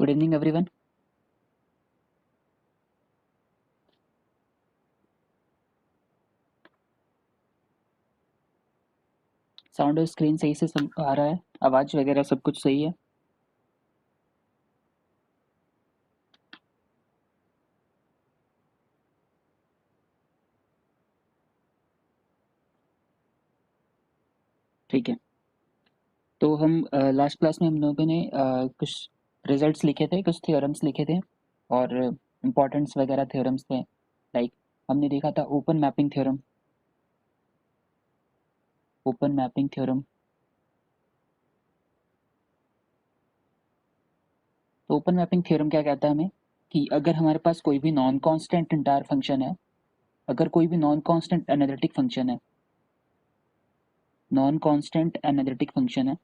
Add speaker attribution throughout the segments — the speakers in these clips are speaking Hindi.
Speaker 1: Good evening, everyone. साउंड और स्क्रीन सही से सब आ रहा है, आवाज वगैरह सब कुछ सही है। ठीक है, तो हम लास्ट क्लास में हम लोगों ने कुछ रिजल्ट्स लिखे थे, कुछ थ्योरम्स लिखे थे और इम्पोर्टेंट्स वगैरह थ्योरम्स थे। लाइक हमने देखा था open mapping theorem. Open mapping theorem, तो ओपन मैपिंग थ्योरम क्या कहता है हमें कि अगर हमारे पास कोई भी नॉन कांस्टेंट इंटायर फंक्शन है, अगर कोई भी नॉन कांस्टेंट एनालिटिक फंक्शन है, नॉन कांस्टेंट एनालिटिक फंक्शन है,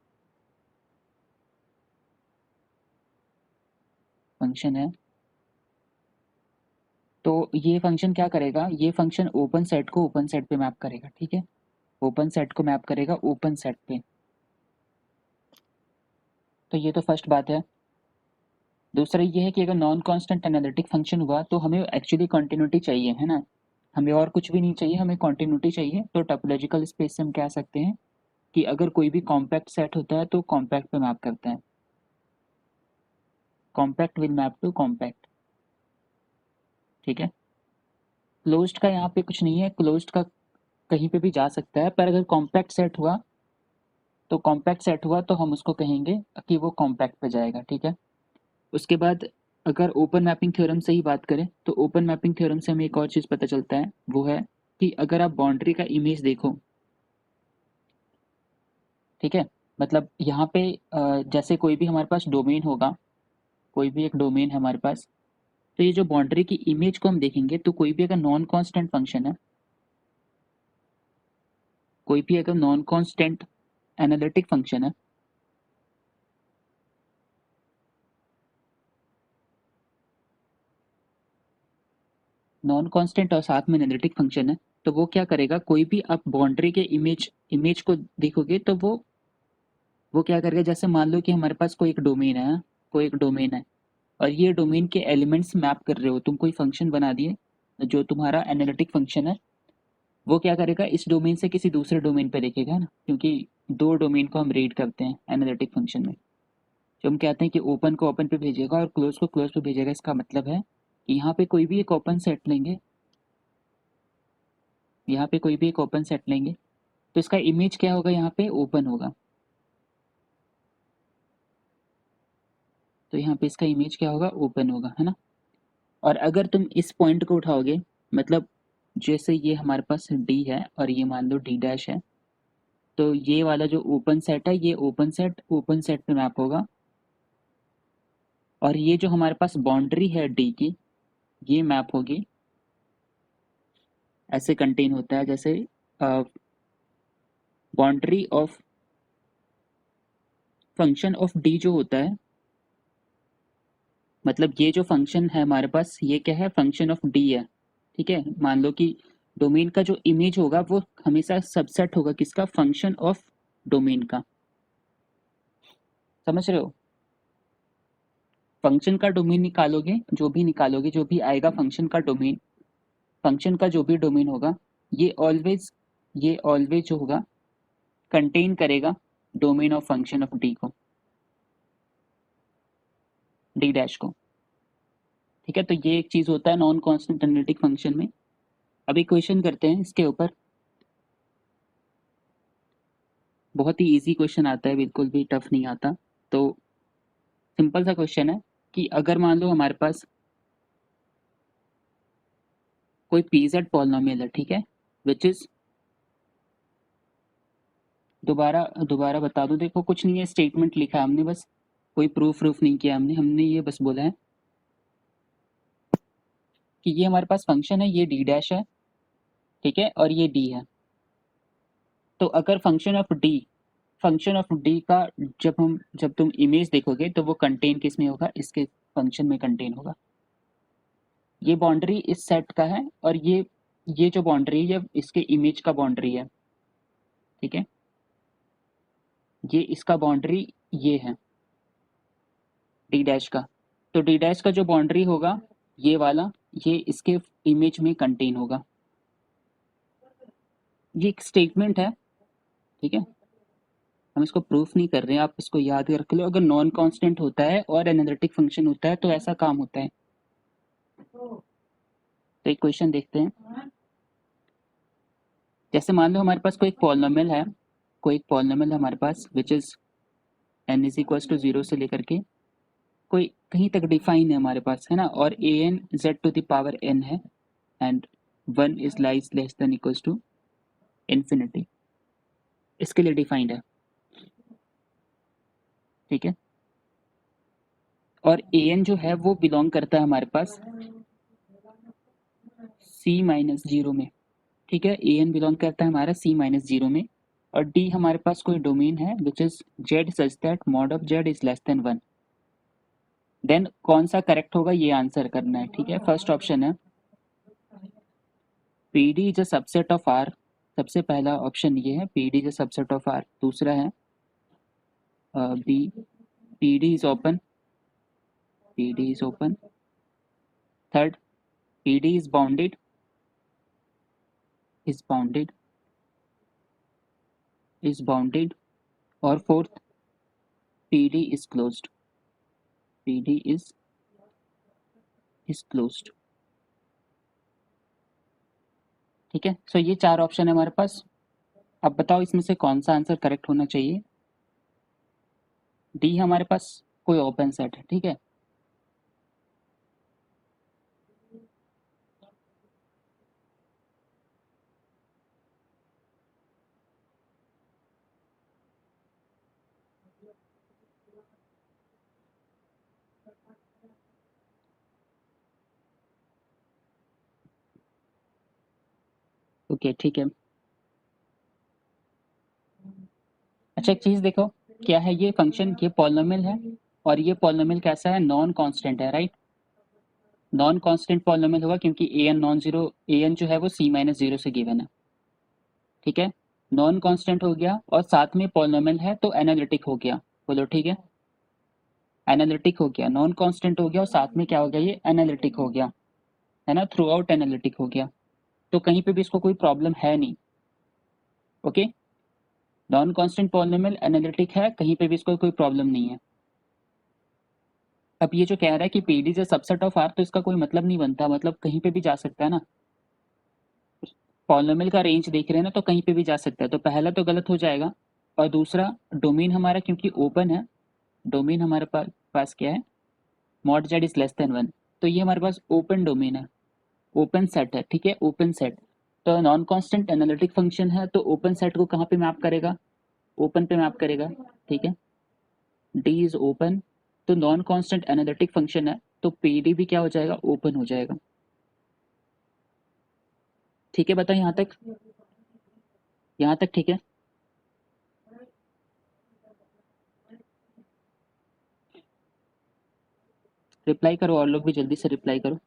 Speaker 1: तो ये फंक्शन क्या करेगा, ये फंक्शन ओपन सेट को ओपन सेट पे मैप करेगा। ठीक है, ओपन सेट को मैप करेगा ओपन सेट पे। तो ये तो फर्स्ट बात है। दूसरा ये है कि अगर नॉन कांस्टेंट एनालिटिक फंक्शन हुआ तो हमें एक्चुअली कंटिन्यूटी चाहिए, है ना। हमें और कुछ भी नहीं चाहिए, हमें कंटिन्यूटी चाहिए। तो टोपोलॉजिकल स्पेस से हम कह सकते हैं कि अगर कोई भी कॉम्पैक्ट सेट होता है तो कॉम्पैक्ट पे मैप करता है। Compact will map to compact. ठीक है, क्लोज्ड का यहाँ पे कुछ नहीं है, क्लोज्ड का कहीं पे भी जा सकता है, पर अगर कॉम्पैक्ट सेट हुआ तो कॉम्पैक्ट सेट हुआ तो हम उसको कहेंगे कि वो कॉम्पैक्ट पे जाएगा। ठीक है, उसके बाद अगर ओपन मैपिंग थ्योरम से ही बात करें तो ओपन मैपिंग थ्योरम से हमें एक और चीज़ पता चलता है, वो है कि अगर आप बाउंड्री का इमेज देखो, ठीक है, मतलब यहाँ पे जैसे कोई भी हमारे पास डोमेन होगा, कोई भी एक डोमेन है हमारे पास, तो ये जो बाउंड्री की इमेज को हम देखेंगे तो कोई भी अगर नॉन कांस्टेंट फंक्शन है, कोई भी अगर नॉन कांस्टेंट एनालिटिक फंक्शन है, नॉन कांस्टेंट और साथ में एनालिटिक फंक्शन है, तो वो क्या करेगा, कोई भी आप बाउंड्री के इमेज इमेज को देखोगे तो वो क्या करेगा, जैसे मान लो कि हमारे पास कोई एक डोमेन है, हाँ? कोई एक डोमेन है और ये डोमेन के एलिमेंट्स मैप कर रहे हो, तुम कोई फंक्शन बना दिए जो तुम्हारा एनालिटिक फंक्शन है, वो क्या करेगा, इस डोमेन से किसी दूसरे डोमेन पे देखेगा, है ना, क्योंकि दो डोमेन को हम रीड करते हैं एनालिटिक फंक्शन में। जो हम कहते हैं कि ओपन को ओपन पे भेजेगा और क्लोज को क्लोज पे भेजेगा, इसका मतलब है कि यहाँ पे कोई भी एक ओपन सेट लेंगे, यहाँ पे कोई भी एक ओपन सेट लेंगे तो इसका इमेज क्या होगा, यहाँ पे ओपन होगा। तो यहाँ पे इसका इमेज क्या होगा, ओपन होगा, है ना। और अगर तुम इस पॉइंट को उठाओगे, मतलब जैसे ये हमारे पास डी है और ये मान लो डी डैश है, तो ये वाला जो ओपन सेट है, ये ओपन सेट पे मैप होगा। और ये जो हमारे पास बाउंड्री है डी की, ये मैप होगी, ऐसे कंटेन होता है जैसे boundary of function of D जो होता है, मतलब ये जो फंक्शन है हमारे पास, ये क्या है, फंक्शन ऑफ डी है। ठीक है, मान लो कि डोमेन का जो इमेज होगा वो हमेशा सबसेट होगा किसका, फंक्शन ऑफ डोमेन का। समझ रहे हो, फंक्शन का डोमेन निकालोगे, जो भी आएगा फंक्शन का डोमेन, फंक्शन का जो भी डोमेन होगा, ये ऑलवेज ये ऑलवेज जो होगा कंटेन करेगा domain of function of D को, डी डैश को। ठीक है, तो ये एक चीज होता है नॉन कांस्टेंट एनालिटिक फंक्शन में। अभी क्वेश्चन करते हैं इसके ऊपर, बहुत ही इजी क्वेश्चन आता है, बिल्कुल भी टफ नहीं आता। तो सिंपल सा क्वेश्चन है कि अगर मान लो हमारे पास कोई pz पॉलिनोमियल है, ठीक है, विच इज, दोबारा दोबारा बता दूं, देखो कुछ नहीं है, स्टेटमेंट लिखा है हमने बस, कोई प्रूफ नहीं किया हमने हमने ये बस बोला है कि ये हमारे पास फंक्शन है, ये डी डैश है, ठीक है, और ये डी है। तो अगर फंक्शन ऑफ डी का जब तुम इमेज देखोगे तो वो कंटेन किस में होगा, इसके फंक्शन में कंटेन होगा। ये बाउंड्री इस सेट का है और ये जो बाउंड्री है इसके इमेज का बाउंड्री है। ठीक है, ये इसका बाउंड्री ये है डी डैश का। तो डी डैश का जो बाउंड्री होगा ये वाला, ये इसके इमेज में कंटेन होगा। ये एक स्टेटमेंट है, ठीक है, हम इसको प्रूफ नहीं कर रहे हैं, आप इसको याद रख लो। अगर नॉन कांस्टेंट होता है और एनालिटिक फंक्शन होता है तो ऐसा काम होता है। तो एक क्वेश्चन देखते हैं। जैसे मान लो हमारे पास कोई पॉलिनोमियल है, कोई एक पॉलिनोमियल है हमारे पास which is n is equal to 0 से लेकर के कोई कहीं तक डिफाइन है हमारे पास, है ना, और A N Z to the power n है and 1 is lies less than equals to infinity, इसके लिए डिफाइंड है, ठीक है। और ए एन जो है वो बिलोंग करता है हमारे पास c माइनस जीरो में, ठीक है। ए एन बिलोंग करता है हमारा c माइनस जीरो में, और डी हमारे पास कोई डोमेन है which is Z such that mod of Z is less than 1। Then कौन सा करेक्ट होगा ये आंसर करना है, ठीक है। फर्स्ट ऑप्शन है P D is a subset of R, सबसे पहला ऑप्शन ये है P D is a subset of R. दूसरा है B P D is open, P D is open. Third P D is bounded, is bounded, is bounded. और fourth P D is closed, P D is closed, ठीक है। सो ये चार ऑप्शन है हमारे पास। अब बताओ इसमें से कौन सा आंसर करेक्ट होना चाहिए। डी हमारे पास कोई ओपन सेट है, ठीक है। ओके, ठीक है। अच्छा एक चीज देखो, क्या है ये फंक्शन, ये पॉलिनोमियल है और ये पॉलिनोमियल कैसा है, नॉन कांस्टेंट है, राइट। नॉन कांस्टेंट पॉलिनोमियल होगा क्योंकि A N non zero, A N जो है वो सी माइनस जीरो से गिवन है, ठीक है। नॉन कांस्टेंट हो गया और साथ में पॉलिनोमियल है तो एनालिटिक हो गया, बोलो ठीक है। एनालिटिक हो गया, नॉन कांस्टेंट हो गया और साथ में क्या हो गया, ये एनालिटिक हो गया, है ना, थ्रू आउट एनालिटिक हो गया। तो कहीं पे भी इसको कोई प्रॉब्लम है नहीं, okay. Non constant polynomial analytic है, कहीं पे भी इसको कोई प्रॉब्लम नहीं है। अब ये जो कह रहा है कि PD is a subset of R, तो इसका कोई मतलब नहीं बनता, मतलब कहीं पे भी जा सकता है ना। पॉलिनोमियल का रेंज देख रहे हैं ना, तो कहीं पे भी जा सकता है, तो पहला तो गलत हो जाएगा। और दूसरा डोमेन हमारा क्योंकि ओपन है, डोमेन हमारे पास क्या है, mod Z is less than 1, तो ये हमारे पास ओपन डोमेन है, ओपन सेट है, ठीक है, ओपन सेट। तो नॉन कांस्टेंट एनालिटिक फंक्शन है तो ओपन सेट को कहाँ पे मैप करेगा, ओपन पे मैप करेगा, ठीक है। डी इज ओपन, तो नॉन कांस्टेंट एनालिटिक फंक्शन है तो पी डी भी क्या हो जाएगा, ओपन हो जाएगा, ठीक है। बताओ यहाँ तक, यहाँ तक ठीक है। रिप्लाई करो, और लोग भी जल्दी से रिप्लाई करो।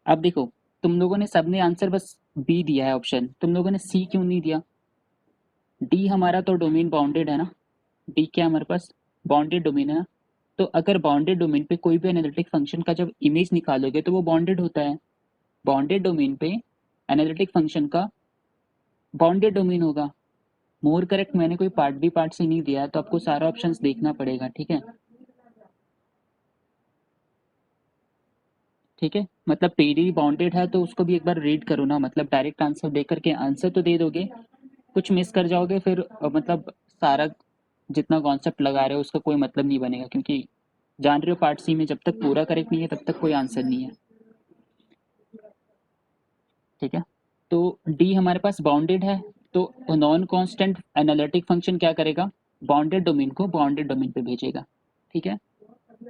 Speaker 1: अब देखो, तुम लोगों ने सबने आंसर बस बी दिया है ऑप्शन, तुम लोगों ने सी क्यों नहीं दिया। डी हमारा तो डोमेन बाउंडेड है ना, डी क्या हमारे पास बाउंडेड डोमेन है ना। तो अगर बाउंडेड डोमेन पे कोई भी एनालिटिक फंक्शन का जब इमेज निकालोगे तो वो बाउंडेड होता है, बाउंडेड डोमेन पे एनालिटिक फंक्शन का बाउंडेड डोमेन होगा। मोर करेक्ट मैंने कोई पार्ट बी पार्ट से नहीं दिया है, तो आपको सारा ऑप्शंस देखना पड़ेगा, ठीक है, ठीक है। मतलब पीडी बाउंडेड है तो उसको भी एक बार रीड करो ना, मतलब डायरेक्ट आंसर दे करके आंसर तो दे दोगे, कुछ मिस कर जाओगे फिर मतलब सारा जितना कॉन्सेप्ट लगा रहे हो उसका कोई मतलब नहीं बनेगा, क्योंकि जान रहे हो पार्ट सी में जब तक पूरा करेक्ट नहीं है तब तक कोई आंसर नहीं है, ठीक है। तो डी हमारे पास बाउंडेड है, तो नॉन कांस्टेंट एनालिटिक फंक्शन क्या करेगा, बाउंडेड डोमेन को बाउंडेड डोमेन पे भेजेगा, ठीक है।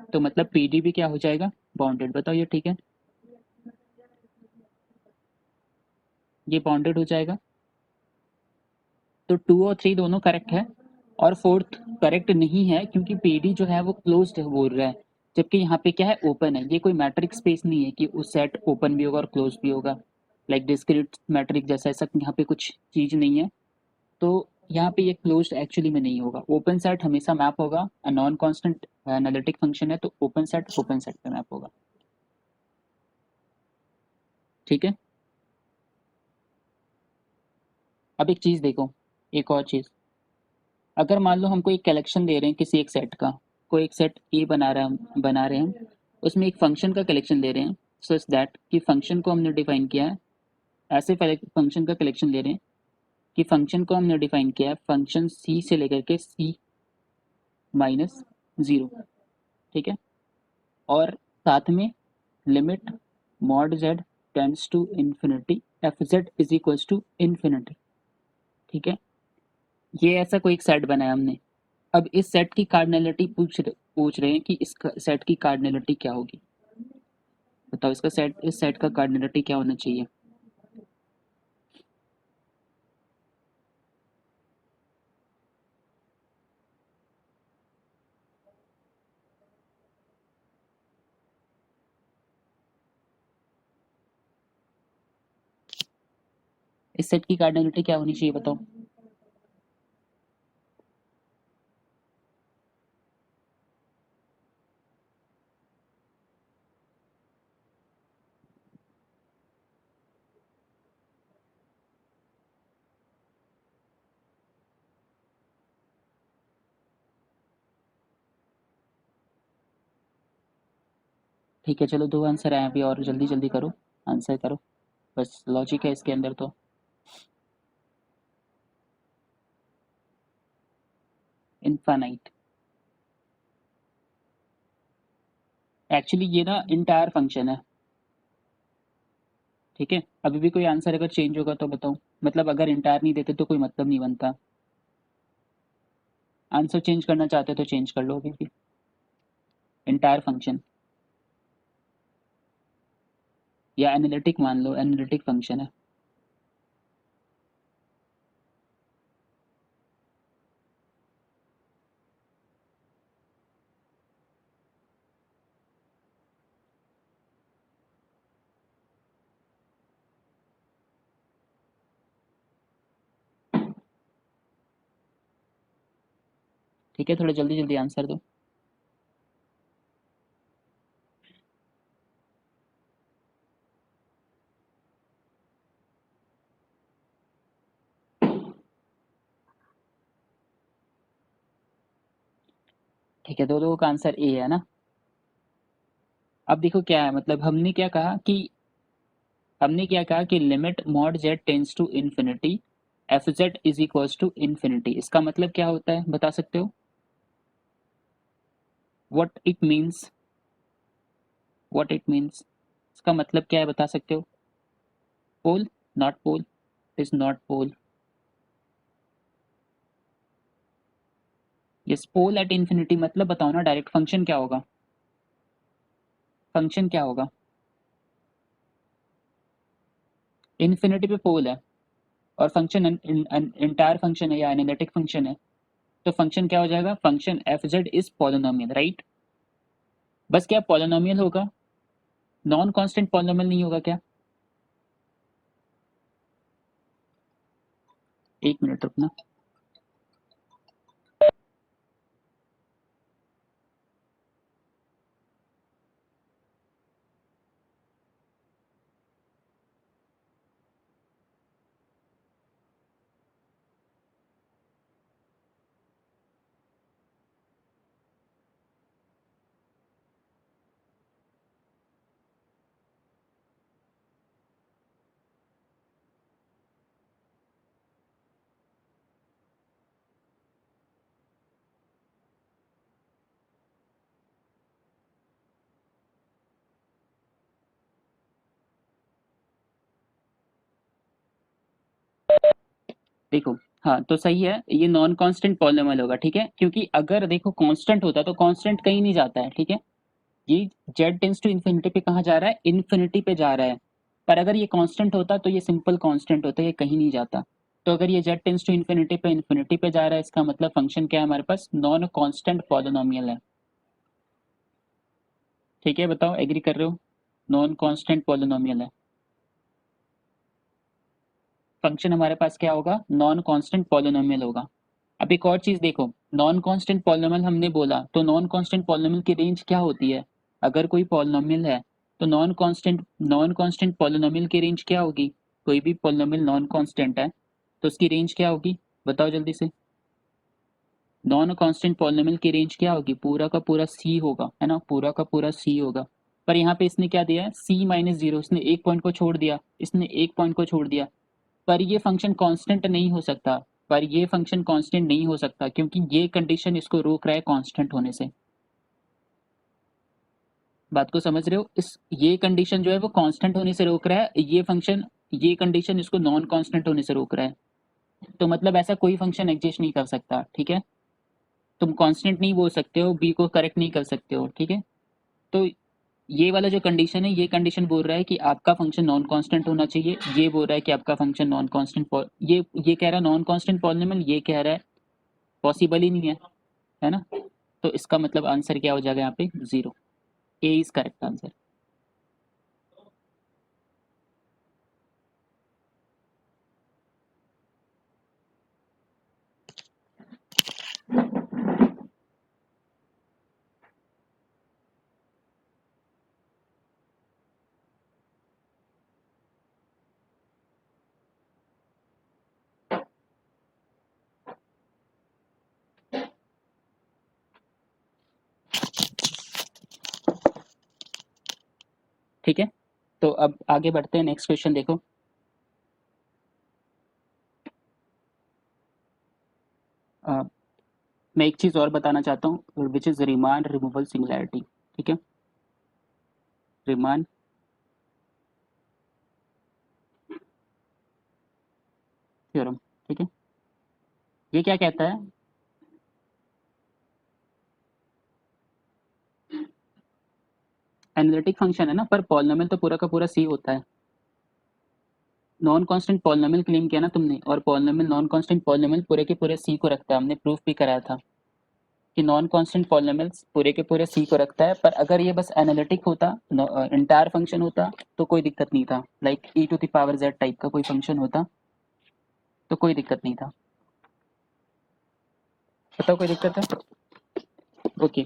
Speaker 1: तो मतलब पीडी भी क्या हो जाएगा, बाउंडेड। बताओ ये ठीक है, ये बाउंडेड हो जाएगा। तो 2 और 3 दोनों करेक्ट है, और फोर्थ करेक्ट नहीं है क्योंकि पीडी जो है वो क्लोज्ड है बोल रहा है, जबकि यहाँ पे क्या है, ओपन है। ये कोई मैट्रिक स्पेस नहीं है कि उस सेट ओपन भी होगा और क्लोज भी होगा, लाइक डिस्क्रीट मैट्रिक जैसा, ऐसा यहाँ पे कुछ चीज नहीं है। तो यहाँ पे ये क्लोज्ड एक्चुअली में नहीं होगा, ओपन सेट हमेशा मैप होगा, नॉन कांस्टेंट एनालिटिक फंक्शन है तो ओपन सेट पे मैप होगा। ठीक है, अब एक चीज देखो, एक और चीज, अगर मान लो हमको एक कलेक्शन दे रहे हैं किसी एक सेट का, कोई एक सेट ए बना रहे हैं हम, उसमें एक फंक्शन का कलेक्शन ले रहे हैं, सच दैट कि फंक्शन को हमने डिफाइन किया है, ऐसे फंक्शन का कलेक्शन ले रहे हैं कि फंक्शन को हमने डिफाइन किया है फंक्शन सी से लेकर के सी माइनस जीरो। ठीक है, और साथ में limit mod Z tends to infinity F Z is equals to infinity. ठीक है, ये ऐसा कोई एक सेट बनाया हमने। अब इस सेट की कार्डिनलिटी पूछ रहे हैं कि इस सेट की कार्डिनलिटी क्या होगी। बताओ इसका सेट, इस सेट का कार्डिनलिटी क्या होना चाहिए। इस सेट की कार्डिनलिटी क्या होनी चाहिए बताओ। ठीक है, चलो दो आंसर आए अभी, और जल्दी जल्दी करो, आंसर करो, बस लॉजिक है इसके अंदर तो। इनफाइनाइट, एक्चुअली ये ना इंटायर फंक्शन है। ठीक है, अभी भी कोई आंसर अगर चेंज होगा तो बताओ, मतलब अगर इंटायर नहीं देते तो कोई मतलब नहीं बनता। आंसर चेंज करना चाहते हो तो चेंज कर लो अभी भी। इंटायर फंक्शन या एनालिटिक मान लो, एनालिटिक फंक्शन है। ठीक है, थोड़ा जल्दी जल्दी आंसर दो। ठीक है, दो दो का आंसर ए है ना। अब देखो क्या है, मतलब हमने क्या कहा कि limit mod Z tends to infinity F Z is equals to infinity. इसका मतलब क्या होता है बता सकते हो। What it means, what it means, इसका मतलब क्या है बता सकते हो। Pole, not pole, is not pole. Yes, pole at infinity मतलब बताओ ना डायरेक्ट, फंक्शन क्या होगा, फंक्शन क्या होगा। इन्फिनिटी पे पोल है और फंक्शन इंटायर फंक्शन है या एनालिटिक फंक्शन है, तो फंक्शन क्या हो जाएगा, function F Z is polynomial, right. बस क्या पॉलिनोमियल होगा, नॉन कांस्टेंट पॉलिनोमियल नहीं होगा क्या। एक मिनट रुकना। देखो, हाँ तो सही है, ये नॉन कांस्टेंट पॉलिनोमियल होगा। ठीक है, क्योंकि अगर देखो कांस्टेंट होता तो कांस्टेंट कहीं नहीं जाता है। ठीक है, ये जेड टेंस टू इन्फिनिटी पे कहाँ जा रहा है, इन्फिनिटी पे जा रहा है। पर अगर ये कांस्टेंट होता तो ये सिंपल कांस्टेंट होता, ये कहीं नहीं जाता। तो अगर ये जेड टेंस टू इन्फिनिटी पे जा रहा है, इसका मतलब फंक्शन क्या है हमारे पास, नॉन कांस्टेंट पॉलिनोमियल है। ठीक है, बताओ एग्री कर रहे हो, नॉन कांस्टेंट पॉलिनोमियल है। फंक्शन हमारे पास क्या होगा, नॉन कांस्टेंट पॉलिनोमियल होगा। अब एक और चीज देखो, नॉन कांस्टेंट पॉलिनॉमियल हमने बोला, तो नॉन कांस्टेंट पॉलिनॉमियल की रेंज क्या होती है? अगर कोई पॉलिनॉमियल है तो नॉन कांस्टेंट पॉलिनॉमियल की रेंज क्या होगी? कोई भी पॉलिनॉमियल नॉन कांस्टेंट है तो उसकी रेंज क्या होगी? बताओ जल्दी से। नॉन कांस्टेंट पॉलिनॉमियल की रेंज क्या होगी? पूरा का पूरा सी होगा, है ना, पूरा का पूरा सी होगा। पर यहाँ पे इसने क्या दिया है? सी माइनस जीरो, इसने एक पॉइंट को छोड़ दिया, इसने एक पॉइंट को छोड़ दिया। पर ये फंक्शन कांस्टेंट नहीं हो सकता, पर ये फंक्शन कांस्टेंट नहीं हो सकता क्योंकि ये कंडीशन इसको रोक रहा है कांस्टेंट होने से। बात को समझ रहे हो? इस ये कंडीशन जो है वो कांस्टेंट होने से रोक रहा है, ये फंक्शन, ये कंडीशन इसको नॉन कांस्टेंट होने से रोक रहा है। तो मतलब ऐसा कोई फंक्शन एग्जिस्ट नहीं कर सकता, ठीक है? तुम कांस्टेंट नहीं बोल सकते हो, बी को करेक्ट नहीं कर सकते हो, ठीक है? तो ये वाला जो कंडीशन है, ये कंडीशन बोल रहा है कि आपका फंक्शन नॉन कांस्टेंट होना चाहिए, ये बोल रहा है कि आपका फंक्शन नॉन कांस्टेंट, ये कह रहा है नॉन कांस्टेंट पॉलिनॉमियल, ये कह रहा है पॉसिबल ही नहीं है ना? तो इसका मतलब आंसर क्या हो जाएगा यहाँ पे? Zero. A is correct answer. ठीक है, तो अब आगे बढ़ते हैं, नेक्स्ट क्वेश्चन देखो। अ, मैं एक चीज और बताना चाहता हूँ, which is Riemann removal singularity. ठीक है, रीमान थ्योरम। ठीक है, ये क्या कहता है? एनालिटिक फंक्शन है ना, पर पॉलिनॉमियल तो पूरा का पूरा सी होता है। नॉन कांस्टेंट पॉलिनॉमियल क्लेम किया ना तुमने, और पॉलिनॉमियल, नॉन कांस्टेंट पॉलिनॉमियल पूरे के पूरे सी को रखता है, हमने प्रूफ भी कराया था कि नॉन कांस्टेंट पॉलिनॉमियल्स पूरे के पूरे सी को रखता है। पर अगर ये बस एनालिटिक होता, इंटायर फंक्शन होता, तो कोई दिक्कत नहीं था, like E to the power Z type का कोई फंक्शन होता तो कोई दिक्कत नहीं था। बताओ कोई दिक्कत है? ओके,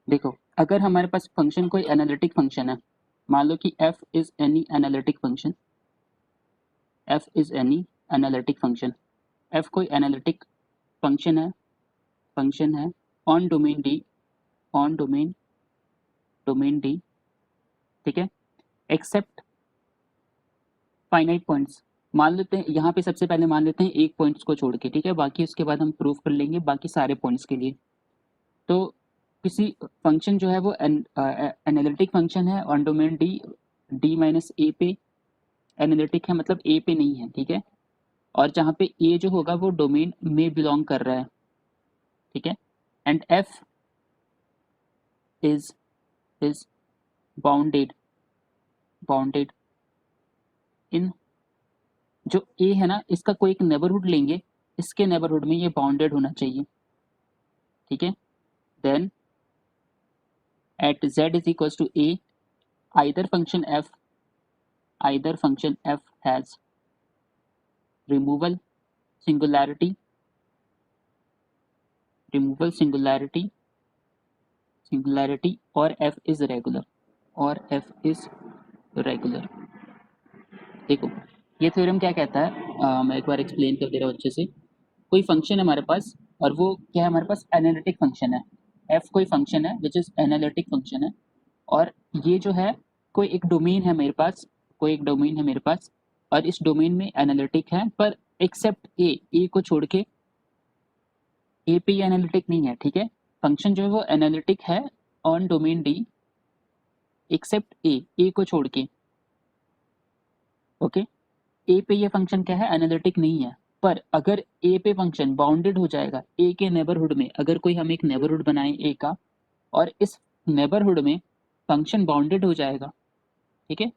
Speaker 1: देखो, अगर हमारे पास फंक्शन कोई एनालिटिक फंक्शन है, मान लो कि f is any analytic function, f is any analytic function, f कोई एनालिटिक फंक्शन है on domain D, on domain d, ठीक है, एक्सेप्ट फाइनाइट पॉइंट्स। मान लेते हैं यहाँ पे, सबसे पहले मान लेते हैं एक पॉइंट्स को छोड़ के, ठीक है, बाकी उसके बाद हम प्रूफ कर लेंगे बाकी सारे पॉइंट्स के लिए। तो किसी फंक्शन जो है वो एनालिटिक फंक्शन है on domain D, D minus A पे एनालिटिक है, मतलब ए पे नहीं है, ठीक है, और जहाँ पे ए जो होगा वो डोमेन में बिलोंग कर रहा है, ठीक है, and F is is bounded bounded in, जो ए है ना, इसका कोई एक नेबरहुड लेंगे, इसके नेबरहुड में ये बाउंडेड होना चाहिए, ठीक है, then at z is equal to A, either function f, either function f has removal singularity, removal singularity और f इज रेगुलर, और f इज रेगुलर। देखो, ये थ्योरम क्या कहता है, मैं एक बार एक्सप्लेन कर दे रहा हूँ अच्छे से। कोई फंक्शन है हमारे पास, और वो क्या है हमारे पास? एनालिटिक फंक्शन है। f कोई फंक्शन है विच इज एनालिटिक फंक्शन है, और ये जो है कोई एक डोमेन है मेरे पास, कोई एक डोमेन है मेरे पास, और इस डोमेन में एनालिटिक है, पर एक्सेप्ट ए को छोड़ के, ए पे ये एनालिटिक नहीं है, ठीक है, फंक्शन जो है वो एनालिटिक है ऑन डोमेन डी एक्सेप्ट ए को छोड़ के, ओके। ए पे ये फंक्शन क्या है? एनालिटिक नहीं है। पर अगर ए पे फंक्शन बाउंडेड हो जाएगा, ए के नेबरहुड में, अगर कोई हम एक नेबरहुड बनाएं ए का, और इस नेबरहुड में फंक्शन बाउंडेड हो जाएगा, ठीक है,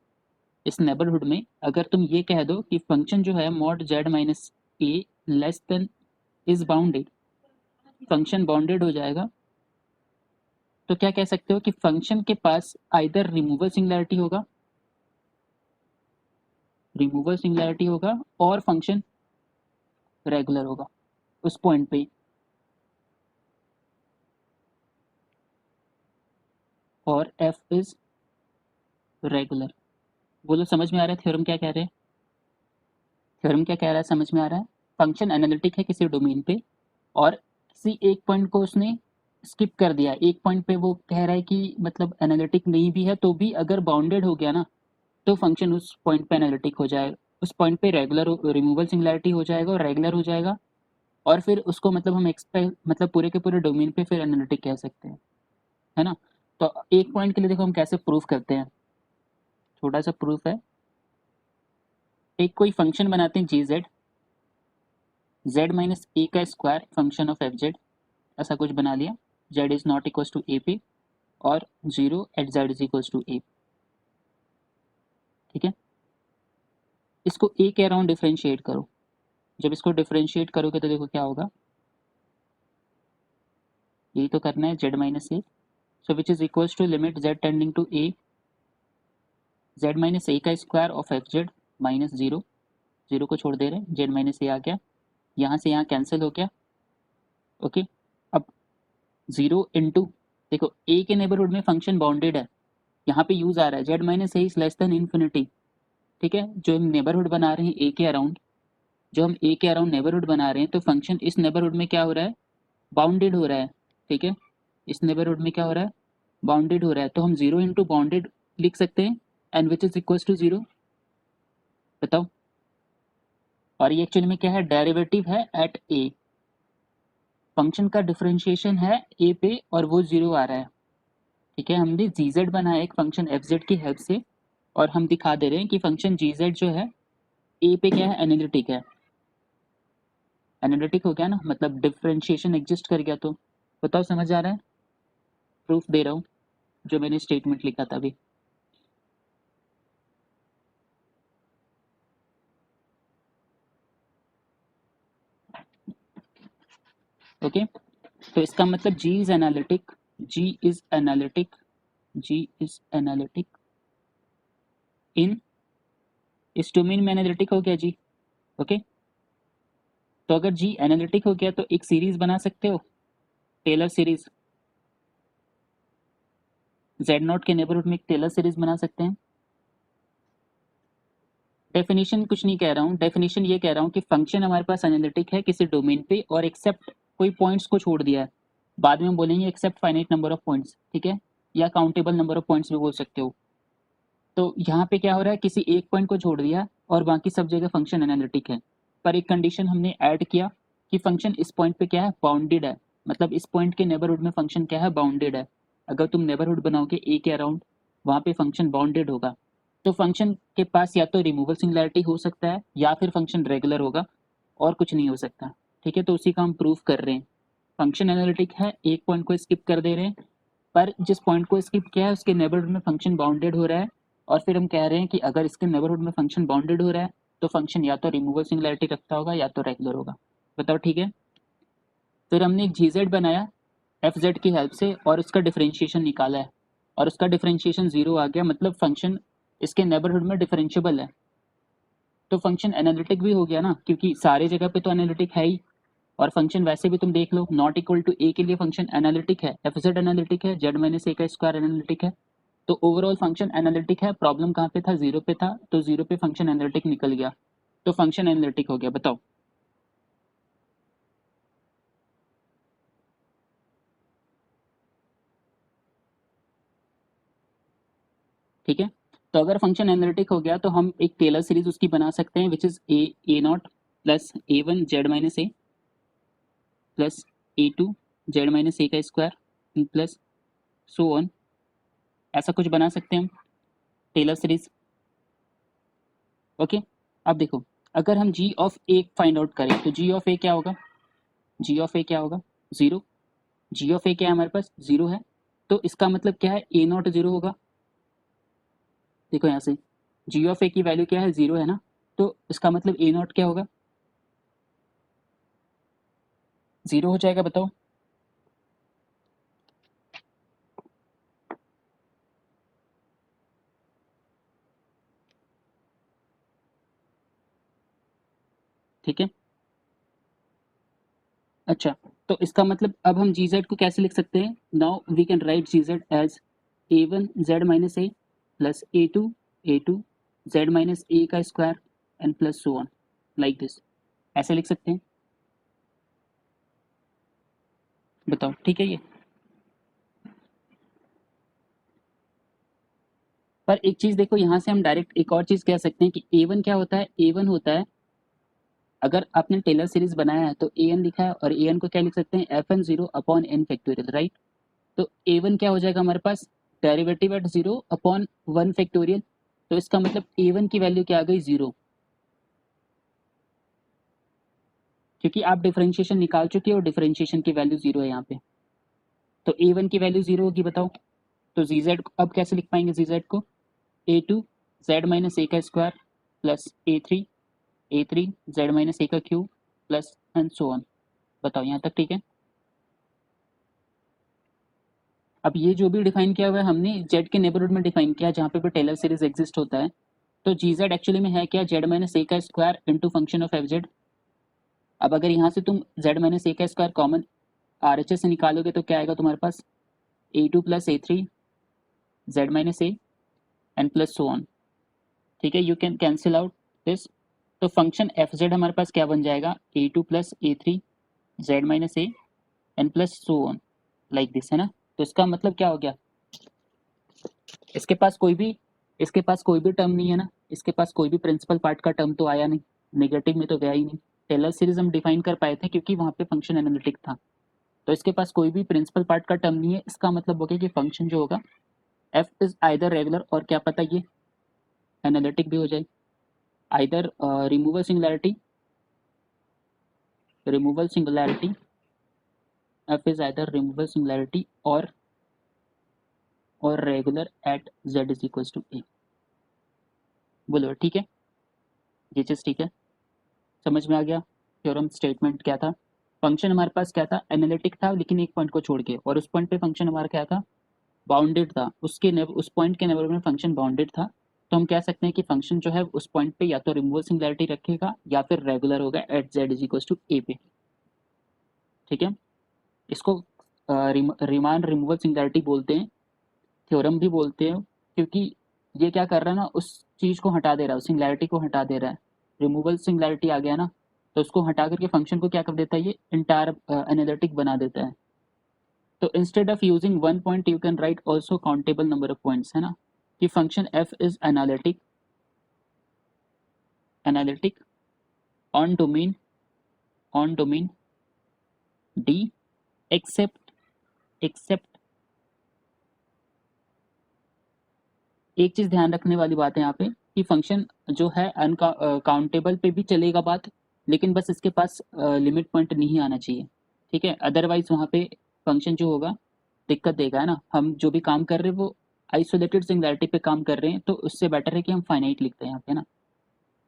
Speaker 1: इस नेबरहुड में अगर तुम ये कह दो कि फंक्शन जो है mod Z minus A less than is bounded, function bounded हो जाएगा, तो क्या कह सकते हो कि फंक्शन के पास आइदर रिमूवल सिंगुलैरिटी होगा और फंक्शन रेगुलर होगा उस पॉइंट पे, और एफ इज रेगुलर। बोलो समझ में आ रहा है थ्योरम क्या कह रहे हैं? थ्योरम क्या कह रहा है समझ में आ रहा है? फंक्शन एनालिटिक है किसी डोमेन पे और किसी एक पॉइंट को उसने स्किप कर दिया, एक पॉइंट पे वो कह रहा है कि मतलब एनालिटिक नहीं भी है तो भी अगर बाउंडेड हो गया ना तो फंक्शन उस पॉइंट पे एनालिटिक हो जाएगा, उस पॉइंट पे रेगुलर रिमूवल सिंगुलैरिटी हो जाएगा और रेगुलर हो जाएगा और फिर उसको मतलब हम एक्सपेक्ट मतलब पूरे के पूरे डोमेन पे फिर एनालिटिक कह सकते हैं, है ना? तो एक पॉइंट के लिए देखो हम कैसे प्रूफ करते हैं, छोटा सा प्रूफ है। एक कोई फंक्शन बनाते हैं G Z, Z minus A का square function of F Z, ऐसा कुछ बना लिया, Z is not equal to A पे और zero at Z is equal to A, ठीक है? इसको ए के अराउंड डिफरेंशिएट करो, जब इसको डिफरेंशिएट करोगे तो देखो क्या होगा, यही तो करना है, Z minus A, so which is equal to limit Z tending to A, Z minus A का square of F Z minus zero, zero को छोड़ दे रहे हैं, जेड माइनस ए आ गया, यहाँ से यहाँ कैंसिल हो गया, ओके। अब जीरो इंटू, देखो ए के नेबरहुड में फंक्शन बाउंडेड है, यहाँ पे यूज आ रहा है Z minus A is less then infinity, ठीक है? जो हम नेबरहुड बना रहे हैं ए के अराउंड, जो हम ए के अराउंड नेबरहुड बना रहे हैं तो फंक्शन इस नेबरहुड में क्या हो रहा है, बाउंडेड हो रहा है, ठीक है? इस नेबरहुड में क्या हो रहा है, बाउंडेड हो रहा है, तो हम जीरो इंटू बाउंडेड लिख सकते हैं and which is equal to zero, बताओ। और ये एक्चुअली में क्या है, डेरिवेटिव है एट ए, फंक्शन का डिफरेंशिएशन है ए पे और वो जीरो आ रहा है, ठीक है? हमने जी जेड बनाया एक फंक्शन एफ जेड की हेल्प से और हम दिखा दे रहे हैं कि फंक्शन जी जेड जो है ए पे क्या है, एनालिटिक है, एनालिटिक हो गया ना, मतलब डिफरेंशिएशन एग्जिस्ट कर गया, तो बताओ समझ आ रहा है? प्रूफ दे रहा हूँ जो मैंने स्टेटमेंट लिखा था अभी, ओके। तो इसका मतलब G is analytic, G is analytic, G is analytic in, इस डोमेन में एनालिटिक हो गया जी, ओके। तो अगर जी एनालिटिक हो गया तो एक सीरीज बना सकते हो, टेलर सीरीज, जेड नॉट के नेबरहुड में एक टेलर सीरीज बना सकते हैं। डेफिनेशन कुछ नहीं कह रहा हूँ, डेफिनेशन ये कह रहा हूँ कि फंक्शन हमारे पास एनालिटिक है किसी डोमेन पे और एक्सेप्ट कोई पॉइंट्स को छोड़ दिया है, बाद में हम बोलेंगे except finite number of points, ठीक है? या काउंटेबल नंबर ऑफ पॉइंट्स भी बोल सकते हो। तो यहाँ पे क्या हो रहा है, किसी एक पॉइंट को छोड़ दिया और बाकी सब जगह फंक्शन एनालिटिक है, पर एक कंडीशन हमने ऐड किया कि फंक्शन इस पॉइंट पे क्या है, बाउंडेड है, मतलब इस पॉइंट के नेबरहुड में फंक्शन क्या है, बाउंडेड है। अगर तुम नेबरहुड बनाओगे ए के अराउंड, वहाँ पे फंक्शन बाउंडेड होगा, तो फंक्शन के पास या तो रिमूवल सिंगुलैरिटी हो सकता है या फिर फंक्शन रेगुलर होगा और कुछ नहीं हो सकता, ठीक है? तो उसी का हम प्रूफ कर रहे हैं, फंक्शन एनालिटिक है, एक पॉइंट को स्किप कर दे रहे हैं, पर जिस पॉइंट को स्किप किया है उसके नेबरहुड में फंक्शन बाउंडेड हो रहा है और फिर हम कह रहे हैं कि अगर इसके नेबरहुड में फंक्शन बाउंडेड हो रहा है तो फंक्शन या तो रिमूवल सिंगुलैरिटी रखता होगा या तो रेगुलर होगा, बताओ, ठीक है? फिर हमने एक जी जेड बनाया एफ जेड की हेल्प से और उसका डिफरेंशिएशन निकाला है और उसका डिफरेंशिएशन जीरो आ गया, मतलब फंक्शन इसके नेबरहुड में डिफरेंशिएबल है, तो फंक्शन एनालिटिक भी हो गया ना, क्योंकि सारी जगह पे तो एनालिटिक है ही। और फंक्शन वैसे भी तुम देख लो, नॉट इक्वल टू ए के लिए फंक्शन एनालिटिक है, एफ जेड एनालिटिक है, जेड माइनस ए का स्क्वायर एनालिटिक है, तो ओवरऑल फंक्शन एनालिटिक है। प्रॉब्लम कहाँ पे था, जीरो पे था, तो जीरो पे फंक्शन एनालिटिक निकल गया, तो फंक्शन एनालिटिक हो गया, बताओ। ठीक है, तो अगर फंक्शन एनालिटिक हो गया तो हम एक टेलर सीरीज उसकी बना सकते हैं, which is A naught plus A one Z minus A plus A two Z minus A का स्क्वायर प्लस सो ऑन, ऐसा कुछ बना सकते हैं हम टेलर सीरीज, ओके। अब देखो, अगर हम जी ऑफ ए फाइंड आउट करें तो जी ऑफ ए क्या होगा, जी ऑफ ए क्या होगा, जीरो, जी ऑफ ए क्या है हमारे पास, जीरो है, तो इसका मतलब क्या है, ए नॉट जीरो होगा, देखो यहाँ से जी ऑफ ए की वैल्यू क्या है, जीरो है ना, तो इसका मतलब ए नॉट क्या होगा, जीरो हो जाएगा, बताओ। ठीक है, अच्छा, तो इसका मतलब अब हम जी जेड को कैसे लिख सकते हैं, now we can write G Z as a1 z minus A plus a2 z minus A का square and plus so on like this, ऐसे लिख सकते हैं। बताओ ठीक है ये। पर एक चीज देखो, यहाँ से हम डायरेक्ट एक और चीज कह सकते हैं कि a1 क्या होता है, a1 होता है, अगर आपने टेलर सीरीज बनाया है तो an लिखा है और an को क्या लिख सकते हैं, fn 0 upon n factorial, right. तो a1 क्या हो जाएगा हमारे पास, डेरिवेटिव एट 0 अपॉन 1 फैक्टोरियल, तो इसका मतलब a1 की वैल्यू क्या आ गई, 0, क्योंकि आप डिफरेंशिएशन निकाल चुके हो, डिफरेंशिएशन की वैल्यू 0 है यहाँ पे, तो a1 की वैल्यू 0 होगी, बताओ। तो जीजेड अब कैसे लिख पाएंगे, जीजेड को a2 z माइनस ए का square plus a3 z minus A का cube plus and so on. बताओ यहाँ तक ठीक है। अब ये जो भी डिफाइन किया हुआ है हमने z के नेबरहुड में डिफाइन किया, जहाँ पे भी टेलर सीरीज एग्जिस्ट होता है। तो gz एक्चुअली में है क्या, z माइनस ए का square into function of fz। अब अगर यहाँ से तुम z माइनस ए का स्क्वायर कॉमन RHS से निकालोगे तो क्या आएगा तुम्हारे पास, a2 plus a3 z minus A and plus so on, ठीक है। You can cancel out this, तो फंक्शन fz हमारे पास क्या बन जाएगा, a2 plus a3 z minus A and plus so on like this, है ना। तो इसका मतलब क्या हो गया, इसके पास कोई भी इसके पास कोई भी टर्म नहीं है ना, इसके पास कोई भी प्रिंसिपल पार्ट का टर्म तो आया नहीं, नेगेटिव में तो गया ही नहीं। टेलर सीरीज हम डिफाइन कर पाए थे क्योंकि वहाँ पे फंक्शन एनालिटिक था, तो इसके पास कोई भी प्रिंसिपल पार्ट का टर्म नहीं है। इसका मतलब हो गया कि फंक्शन जो होगा एफ इज आइदर रेगुलर, और क्या पता ये एनालिटिक भी हो जाए, either removal singularity, F is either removal singularity और regular at z is equal to A. बोलो ठीक है, ये चीज़ ठीक है, समझ में आ गया। थ्योरम स्टेटमेंट क्या था, फंक्शन हमारे पास क्या था, एनालिटिक था लेकिन एक पॉइंट को छोड़ के, और उस पॉइंट पे फंक्शन हमारा क्या था, बाउंडेड था, उस पॉइंट के नेबरहुड में फंक्शन बाउंडेड था। तो हम कह सकते हैं कि फंक्शन जो है उस पॉइंट पे या तो रिमूवल सिंगुलैरिटी रखेगा या फिर रेगुलर होगा at z is equal to A पे, ठीक है। इसको रीमान रिमूवल सिंगुलैरिटी बोलते हैं, थ्योरम भी बोलते हैं, क्योंकि ये क्या कर रहा है ना, उस चीज़ को हटा दे रहा है, उस सिंगुलैरिटी को हटा दे रहा है। रिमूवल सिंगुलैरिटी आ गया ना, तो उसको हटा करके फंक्शन को क्या कर देता है, ये इंटायर एनालिटिक बना देता है। तो instead of using one point you can write also countable number of points, है ना, कि function F is analytic on domain D except एक चीज ध्यान रखने वाली बात है यहाँ पे कि फंक्शन जो है अनकाउंटेबल पे भी चलेगा बात, लेकिन बस इसके पास लिमिट पॉइंट नहीं आना चाहिए, ठीक है। अदरवाइज वहाँ पे फंक्शन जो होगा दिक्कत देगा, है ना। हम जो भी काम कर रहे हैं वो आइसोलेटेड सिंगुलैरिटी पे काम कर रहे हैं, तो उससे बेटर है कि हम फाइनाइट लिखते हैं यहाँ पे, है ना।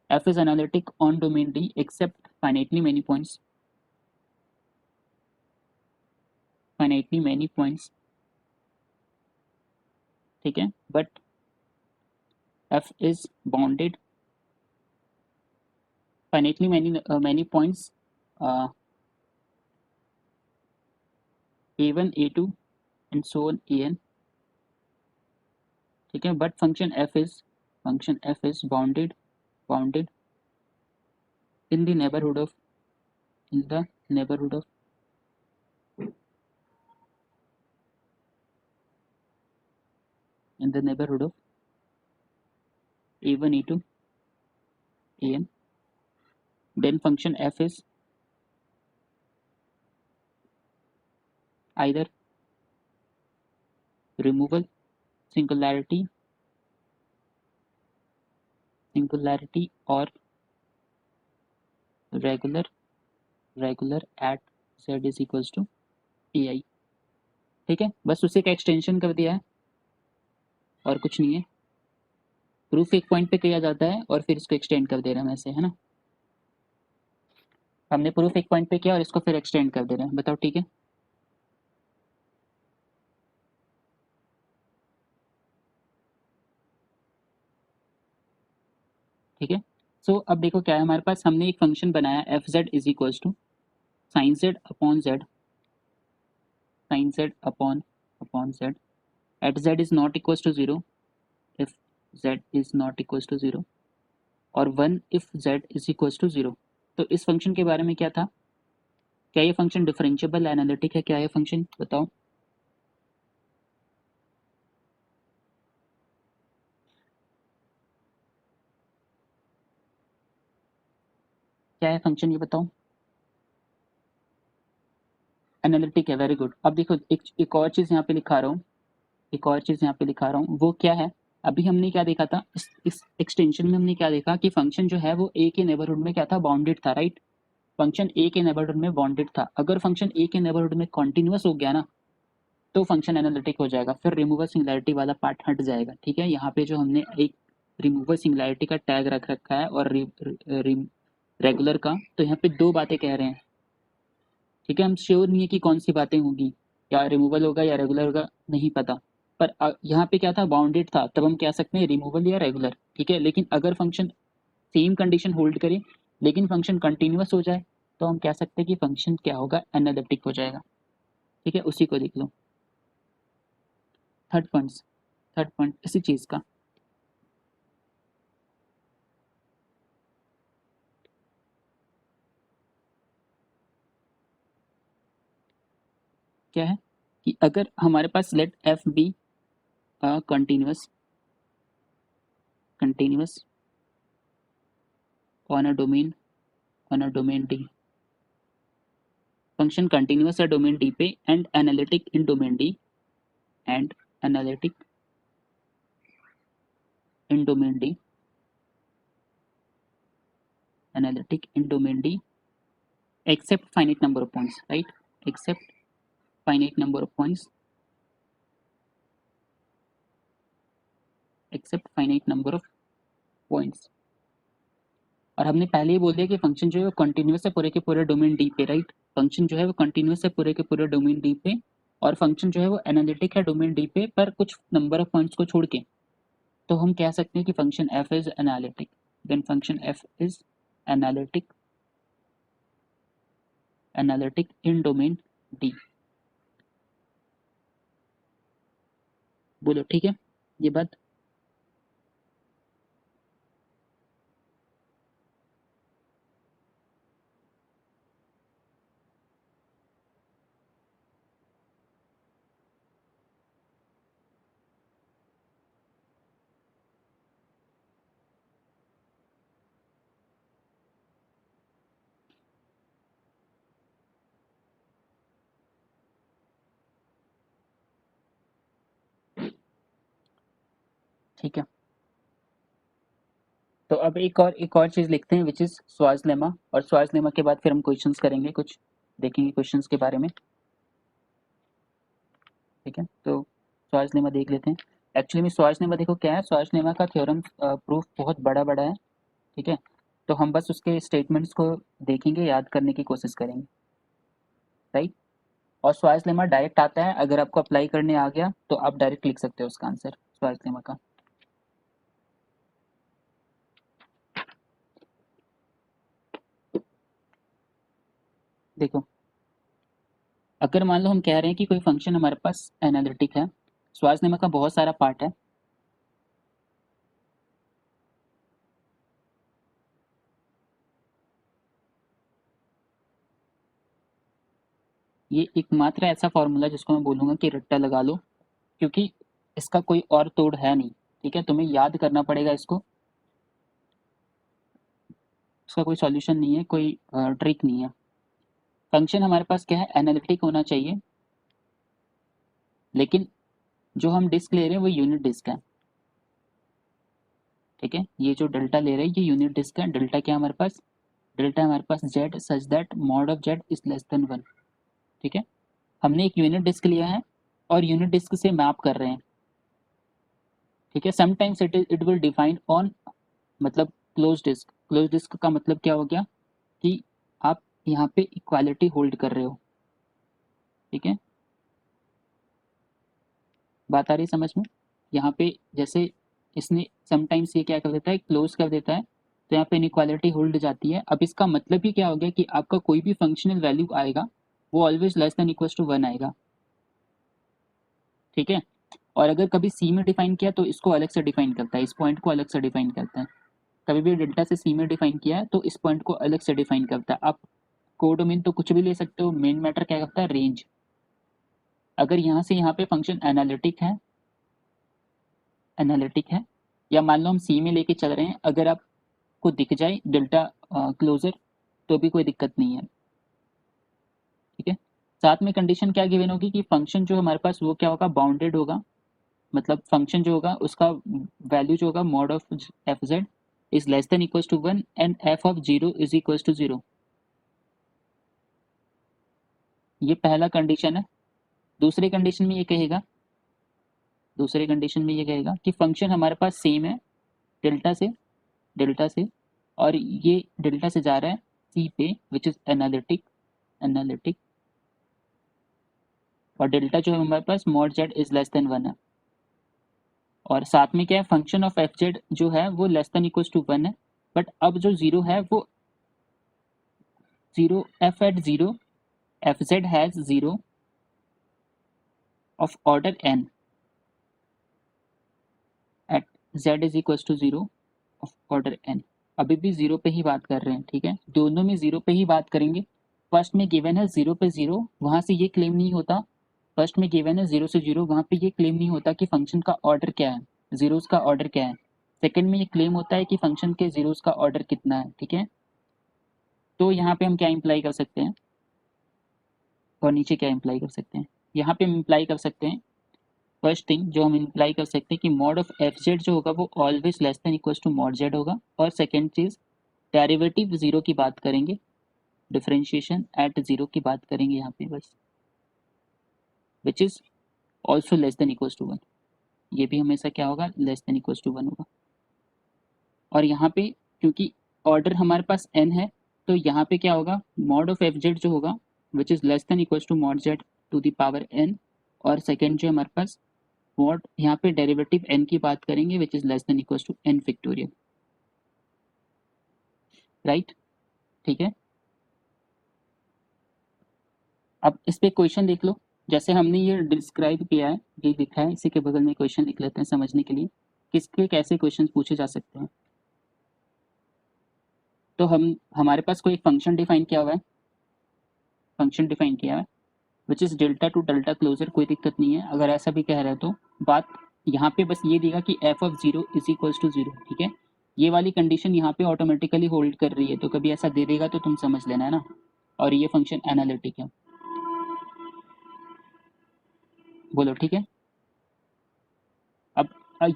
Speaker 1: F is analytic on domain D except finitely many points, ठीक है, but F is bounded finitely many points a1 a2 and so on an, ठीक है। But function f is bounded in the neighborhood of in the neighborhood of in the neighborhood of a1 a2 an, then function f is either removal singularity or regular at z is equals to ai, ठीक है। बस उसी का एक्सटेंशन कर दिया है और कुछ नहीं है। प्रूफ एक पॉइंट पे किया जाता है और फिर इसको एक्सटेंड कर दे रहे हैं वैसे, है ना। हमने प्रूफ एक पॉइंट पे किया और इसको फिर एक्सटेंड कर दे रहे हैं, बताओ ठीक है। ठीक है, सो अब देखो क्या है हमारे पास, हमने एक फंक्शन बनाया f Z is equals to sine z upon z at z is not equal to 0, if z is not equal to 0, और 1 if z is equal to 0। तो इस फंक्शन के बारे में क्या था, क्या ये फंक्शन डिफरेंशिएबल एनालिटिक है, क्या ये फंक्शन बताओ। क्या है फंक्शन ये बताओ। एनालिटिक है, वेरी गुड। अब देखो एक और चीज यहाँ पे लिखा रहा हूँ, एक और चीज यहाँ पे लिखा रहा हूँ, वो क्या है। अभी हमने क्या देखा था, इस एक्सटेंशन में हमने क्या देखा कि फंक्शन जो है वो ए के नेबरहुड में क्या था, बाउंडेड था, राइट। फंक्शन ए के नेबरहुड में बाउंडेड था। अगर फंक्शन ए के नेबरहुड में कॉन्टिन्यूअस हो गया ना, तो फंक्शन एनालिटिक हो जाएगा, फिर रिमूवर सिंगुलैरिटी वाला पार्ट हट जाएगा, ठीक है। यहाँ पे जो हमने एक रिमूवर सिंगुलैरिटी का टैग रख रखा है और रेगुलर का, तो यहाँ पे दो बातें कह रहे हैं, ठीक है। हम श्योर नहीं है कि कौन सी बातें होंगी, या रिमूवल होगा या रेगुलर होगा, नहीं पता। पर यहाँ पे क्या था, बाउंडेड था, तब हम कह सकते हैं रिमूवल या रेगुलर, ठीक है। लेकिन अगर फंक्शन सेम कंडीशन होल्ड करे लेकिन फंक्शन कंटिन्यूअस हो जाए, तो हम कह सकते हैं कि फंक्शन क्या होगा, एनालिटिक हो जाएगा, ठीक है। उसी को देख लो, थर्ड पॉइंट, थर्ड पॉइंट इसी चीज का क्या है कि अगर हमारे पास let F be continuous, continuous on a domain D, function continuous है डोमेन डी पे and analytic in domain D, and analytic in domain D, analytic in domain D except finite number of points, right, except finite number of points, except finite number of points। और हमने पहले ही बोल दिया कि फंक्शन जो है वो कंटिन्यूअस है पूरे के पूरे डोमेन डी पे, राइट। फंक्शन जो है वो कंटिन्यूअस है पूरे के पूरे डोमेन डी पे, और फंक्शन जो है वो एनालिटिक है डोमेन डी पे पर कुछ नंबर ऑफ पॉइंट्स को छोड़ के। तो हम कह सकते हैं कि function F is analytic, then function F is analytic, analytic in domain D. बोलो ठीक है ये बात। ठीक है, तो अब एक और चीज लिखते हैं विच इज स्वाज लेमा, और स्वाज लेमा के बाद फिर हम क्वेश्चंस करेंगे, कुछ देखेंगे क्वेश्चंस के बारे में, ठीक है। तो स्वाज लेमा देख लेते हैं। एक्चुअली में स्वाज लेमा देखो क्या है, स्वाज लेमा का थ्योरम प्रूफ बहुत बड़ा बड़ा है, ठीक है। तो हम बस उसके स्टेटमेंट्स को देखेंगे, याद करने की कोशिश करेंगे, राइट। और स्वाज लेमा डायरेक्ट आता है, अगर आपको अप्लाई करने आ गया तो आप डायरेक्ट लिख सकते हो उसका आंसर स्वाज लेमा का। देखो अगर मान लो हम कह रहे हैं कि कोई फंक्शन हमारे पास एनालिटिक है, स्वाज लेमा का बहुत सारा पार्ट है। ये एकमात्र ऐसा फॉर्मूला जिसको मैं बोलूँगा कि रट्टा लगा लो, क्योंकि इसका कोई और तोड़ है नहीं, ठीक है। तुम्हें याद करना पड़ेगा इसको, इसका कोई सॉल्यूशन नहीं है, कोई ट्रिक नहीं है। फंक्शन हमारे पास क्या है, एनालिटिक होना चाहिए, लेकिन जो हम डिस्क ले रहे हैं वो यूनिट डिस्क है, ठीक है। ये जो डेल्टा ले रहे हैं ये यूनिट डिस्क है। डेल्टा क्या है हमारे पास, डेल्टा हमारे पास Z such that mod of Z is less than 1, ठीक है। हमने एक यूनिट डिस्क लिया है और यूनिट डिस्क से मैप कर रहे हैं, ठीक है। Sometimes it will define on, मतलब क्लोज डिस्क। क्लोज डिस्क का मतलब क्या हो गया कि आप यहाँ पे इक्वालिटी होल्ड कर रहे हो, ठीक है। बात आ रही समझ में। यहाँ पे जैसे इसने समटाइम्स ये क्या कर देता है, क्लोज कर देता है, तो यहाँ पे इनइक्वालिटी होल्ड जाती है। अब इसका मतलब ही क्या हो गया कि आपका कोई भी फंक्शनल वैल्यू आएगा वो always less than equal to 1 आएगा, ठीक है। और अगर कभी सी में डिफाइन किया तो इसको अलग से डिफाइन करता है, इस पॉइंट को अलग से डिफाइन करता है। कभी भी डेल्टा से सी में डिफाइन किया है तो इस पॉइंट को अलग से डिफाइन करता है। आप कोडोमेन तो कुछ भी ले सकते हो, मेन मैटर क्या करता है, रेंज। अगर यहाँ से यहाँ पे फंक्शन एनालिटिक है या मान लो हम सी में लेके चल रहे हैं, अगर आपको दिख जाए डेल्टा क्लोजर तो भी कोई दिक्कत नहीं है, ठीक है। साथ में कंडीशन क्या गिवन होगी कि फंक्शन जो हमारे पास वो क्या होगा, बाउंडेड होगा। मतलब फंक्शन जो होगा उसका वैल्यू जो होगा mod of F Z is less than equal to 1 and f of 0 is equal to 0। ये पहला कंडीशन है। दूसरी कंडीशन में ये कहेगा कि फंक्शन हमारे पास सेम है डेल्टा से और ये डेल्टा से जा रहा है सी पे विच इज एनालिटिक और डेल्टा जो है हमारे पास mod Z is less than 1 है। और साथ में क्या है, फंक्शन ऑफ एफ जेड जो है वो लेस देन इक्वल टू 1 है, बट अब जो जीरो है वो zero f at zero f z has zero of order n at z is equal to 0 of order n। अभी भी जीरो पे ही बात कर रहे हैं, ठीक है, दोनों में जीरो पे ही बात करेंगे। फर्स्ट में गिवन है जीरो पे जीरो, वहां से ये क्लेम नहीं होता। फर्स्ट में गिवन है जीरो से जीरो, वहां पे ये क्लेम नहीं होता कि फंक्शन का ऑर्डर क्या है, जीरोस का ऑर्डर क्या है। सेकंड में ये क्लेम होता है कि फंक्शन के जीरोस का ऑर्डर कितना है, ठीक है। तो यहाँ पे हम क्या इंप्लाई कर सकते हैं और नीचे क्या इंप्लाई कर सकते हैं, यहाँ पे हम इंप्लाई कर सकते हैं। फर्स्ट थिंग जो हम इंप्लाई कर सकते हैं कि मॉड ऑफ एफ जेड जो होगा वो always less than equal to mod Z होगा। और सेकेंड चीज डेरिवेटिव जीरो की बात करेंगे, डिफरेंशिएशन एट जीरो की बात करेंगे यहाँ पे बस, which is also less than equal to 1। ये भी हमेशा क्या होगा, लेस देन इक्वल टू 1 होगा। और यहाँ पे क्योंकि ऑर्डर हमारे पास n है तो यहाँ पे क्या होगा, मॉड ऑफ एफ जेड जो होगा which is less than equal to mod z to the power n। और सेकेंड जो हमारे पास मॉड, यहाँ पे डेरिवेटिव n की बात करेंगे which is less than equal to n factorial, right, ठीक है। अब इस पे क्वेश्चन देख लो, जैसे हमने ये डिस्क्राइब किया है, ये लिखा है, इसी के बगल में क्वेश्चन लिख लेते हैं समझने के लिए किसके कैसे क्वेश्चन पूछे जा सकते हैं। तो हमारे पास कोई फंक्शन डिफाइन किया हुआ है, which is delta to delta closure, कोई दिक्कत नहीं है अगर ऐसा भी कह रहे हैं तो। बात यहाँ पे बस ये देगा कि f of 0 is equal to 0, ठीक है। ये वाली कंडीशन यहाँ पे ऑटोमेटिकली होल्ड कर रही है, तो कभी ऐसा दे देगा तो तुम समझ लेना, है ना। और ये फंक्शन एनालिटिक है, बोलो ठीक है। अब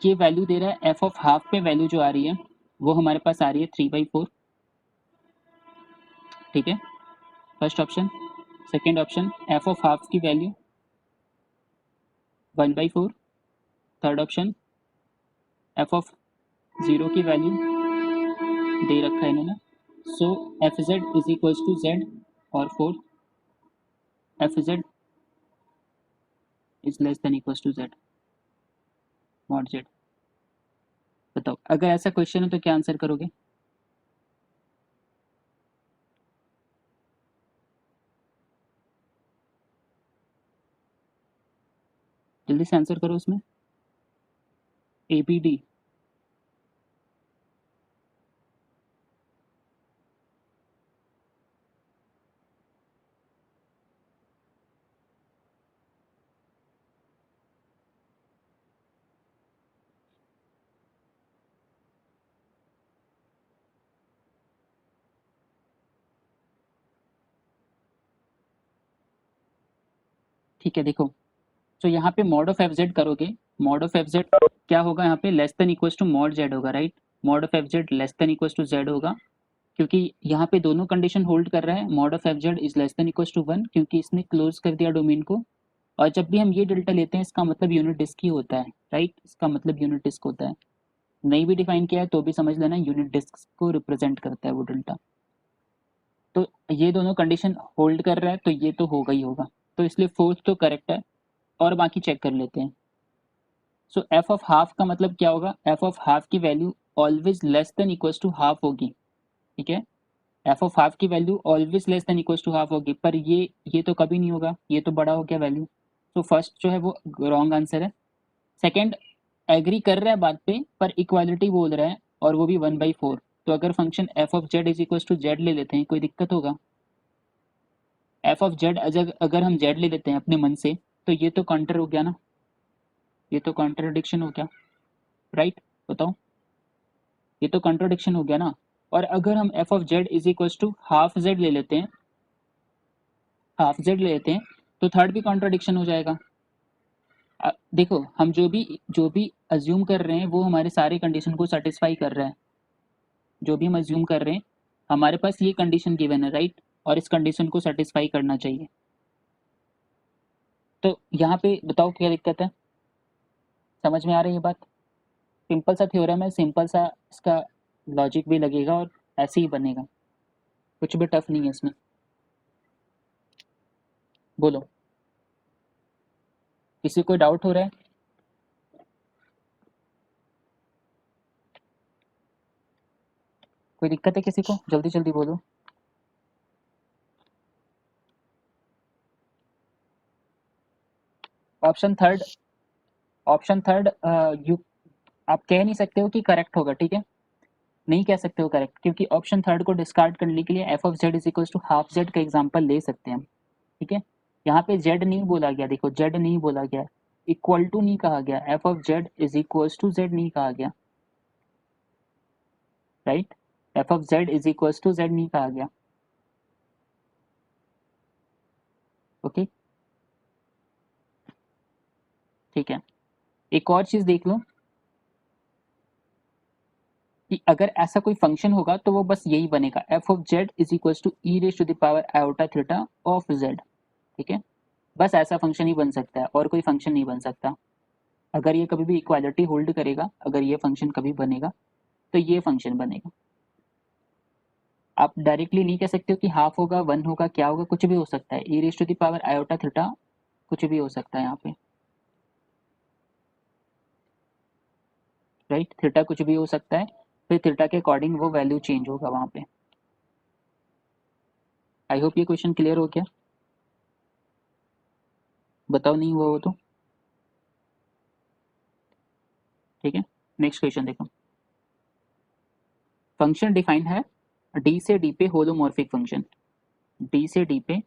Speaker 1: ये वैल्यू दे रहा है एफ ऑफ हाफ पे, वैल्यू जो आ रही है वो हमारे पास आ रही है 3/4, ठीक है, first option. Second option F of half की value 1/4। Third option F of 0 की वैल्यू दे रखा है इन्होंने, so F Z is equal to Z. और fourth F Z is less than equal to Z mod Z. बताओ अगर ऐसा क्वेश्चन है तो क्या आंसर करोगे, जल्दी से आंसर करो उसमें। ए बी डी, ठीक है। देखो तो यहाँ पे मॉड ऑफ एफ जेड करोगे, मॉड ऑफ एफ जेड क्या होगा, यहाँ पे less than equal to mod Z होगा, right. Mod of F Z less than equal to Z होगा क्योंकि यहाँ पे दोनों कंडीशन होल्ड कर रहा है। Mod of F Z is less than equal to 1 क्योंकि इसने क्लोज कर दिया डोमेन को। और जब भी हम ये डेल्टा लेते हैं इसका मतलब यूनिट डिस्क ही होता है, राइट, इसका मतलब यूनिट डिस्क होता है। नहीं भी डिफाइन किया है तो भी समझ लेना यूनिट डिस्क को रिप्रेजेंट करता है वो डेल्टा। तो ये दोनों कंडीशन होल्ड कर रहा है तो ये तो होगा ही होगा, तो इसलिए फोर्थ तो करेक्ट है। और बाकी चेक कर लेते हैं। सो एफ ऑफ हाफ का मतलब क्या होगा, एफ ऑफ हाफ की value always less than equal to half होगी, ठीक है। एफ ऑफ हाफ की value always less than equal to half होगी, पर ये तो कभी नहीं होगा, ये तो बड़ा हो गया वैल्यू। तो फर्स्ट जो है वो रॉन्ग आंसर है। सेकंड एग्री कर रहा है बात पे पर इक्वालिटी बोल रहा है और वो भी 1/4। तो अगर function f of Z is equal to Z ले लेते हैं कोई दिक्कत होगा? एफ ऑफ जेड अगर हम जेड ले लेते हैं अपने मन से तो ये तो काउंटर हो गया ना, ये तो कॉन्ट्रडिक्शन हो गया, राइट? बताओ, ये तो कॉन्ट्रडिक्शन हो गया ना। और अगर हम f of Z is equal to half z ले लेते हैं, हाफ जेड ले लेते हैं तो थर्ड भी कॉन्ट्रडिक्शन हो जाएगा। देखो हम जो भी अज्यूम कर रहे हैं वो हमारे सारे कंडीशन को सेटिस्फाई कर रहा है। जो भी हम अज्यूम कर रहे हैं हमारे पास ये कंडीशन गिवन है, राइट? और इस कंडीशन को सेटिस्फाई करना चाहिए। तो यहाँ पे बताओ क्या दिक्कत है? समझ में आ रही है बात? सिंपल सा थ्योरम है, सिंपल सा इसका लॉजिक भी लगेगा और ऐसे ही बनेगा, कुछ भी टफ नहीं है इसमें। बोलो, किसी को डाउट हो रहा है? कोई दिक्कत है किसी को? जल्दी जल्दी बोलो। Option third, option third you आप कह नहीं सकते हो कि करेक्ट होगा, ठीक है? नहीं कह सकते हो करेक्ट, क्योंकि ऑप्शन थर्ड को डिस्कार्ड करने के लिए f of Z is equal to half z का एग्जाम्पल ले सकते हैं हम, ठीक है? यहाँ पे जेड नहीं बोला गया, देखो जेड नहीं बोला गया, इक्वल टू नहीं कहा गया, f of Z is equal to z नहीं कहा गया, right? F of Z is equal to z नहीं कहा गया, ओके? ठीक है, एक और चीज देख लो कि अगर ऐसा कोई फंक्शन होगा तो वो बस यही बनेगा, f of Z is equal to e raise to the power iota theta of z, ठीक है? बस ऐसा फंक्शन ही बन सकता है और कोई फंक्शन नहीं बन सकता। अगर ये कभी भी इक्वालिटी होल्ड करेगा, अगर ये फंक्शन कभी बनेगा तो ये फंक्शन बनेगा। आप डायरेक्टली नहीं कह सकते हो कि हाफ होगा, वन होगा, क्या होगा, कुछ भी हो सकता है, E raise to the power iota theta कुछ भी हो सकता है यहाँ पे, राइट? थीटा कुछ भी हो सकता है, फिर थीटा के अकॉर्डिंग वो वैल्यू चेंज होगा वहाँ पे। आई होप ये क्वेश्चन क्लियर हो गया। बताओ नहीं हुआ वो तो, ठीक है? नेक्स्ट क्वेश्चन देखो, फंक्शन डिफाइन है डी से डी पे होलोमॉर्फिक फंक्शन, डी से डी पे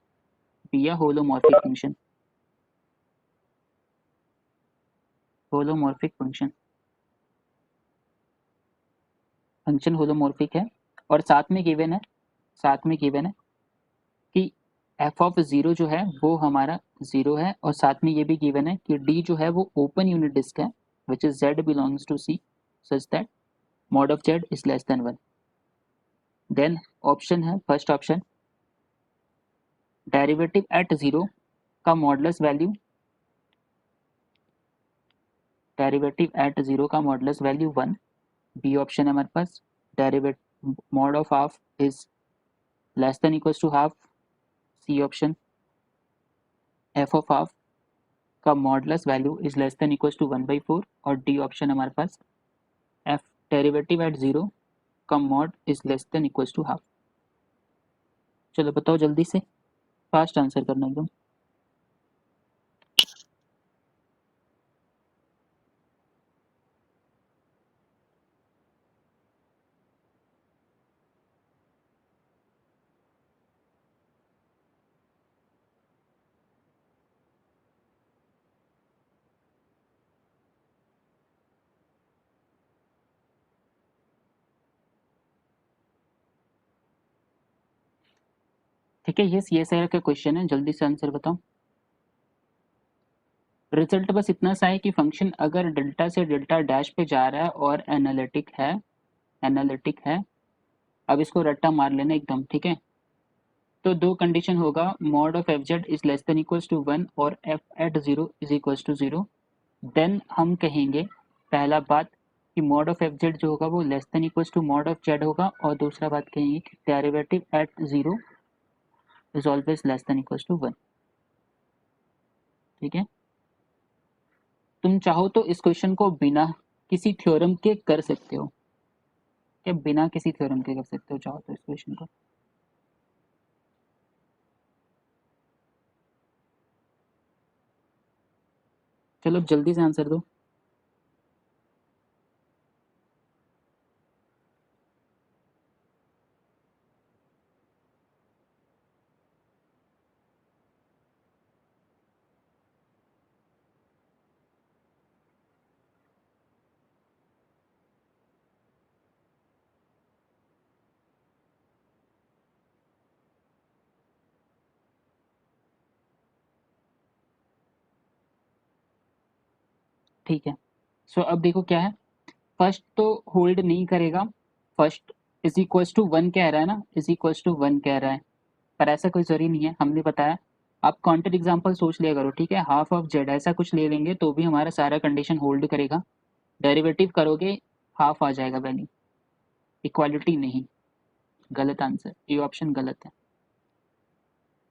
Speaker 1: बी या holomorphic function, holomorphic function, function holomorphic है और साथ में गिवन है, साथ में गिवन है कि एफ ऑफ जीरो जो है वो हमारा जीरो है, और साथ में ये भी गिवन है कि डी जो है वो ओपन यूनिट डिस्क है which is Z belongs to C such that mod of Z is less than 1। Then option है, first option, derivative at zero का modulus value, derivative at zero का मॉडुलस वैल्यू 1। बी ऑप्शन है हमारे पास, derivative mod of half is less than equals to half. C option, F of half का modulus value is less than equals to 1/4। और डी ऑप्शन हमारे पास, एफ डेरिवेटिव एट जीरो का mod is less than equals to half. चलो बताओ जल्दी से, फास्ट आंसर करना एकदम। ठीक है, ये सी एस आई का क्वेश्चन है, जल्दी से आंसर बताओ। रिजल्ट बस इतना सा है कि फंक्शन अगर डेल्टा से डेल्टा डैश पे जा रहा है और एनालिटिक है, एनालिटिक है, अब इसको रट्टा मार लेना एकदम, ठीक है? तो दो कंडीशन होगा, mod of F Z is less than equals to 1 और f at zero is equals to 0। Then हम कहेंगे पहला बात कि मॉड ऑफ एफ जेड जो होगा वो less than equals to mod of Z होगा, और दूसरा बात कहेंगे कि derivative at zero is always less than equals to 1, ठीक है? तुम चाहो तो इस क्वेश्चन को बिना किसी थ्योरम के कर सकते हो, क्या बिना किसी थ्योरम के कर सकते हो चाहो तो इस क्वेश्चन को। चलो जल्दी से आंसर दो। ठीक है। सो अब देखो क्या है, फर्स्ट तो होल्ड नहीं करेगा, first is equals to one कह रहा है ना, इज इक्वल्स टू वन कह रहा है, पर ऐसा कोई जरूरी नहीं है, हमने बताया। आप काउंटर एग्जांपल सोच लिया करो, ठीक है, हाफ ऑफ जेड ऐसा कुछ ले लेंगे तो भी हमारा सारा कंडीशन होल्ड करेगा। डेरिवेटिव करोगे हाफ आ जाएगा वैल्यू, इक्वालिटी नहीं, गलत आंसर, ये ऑप्शन गलत है।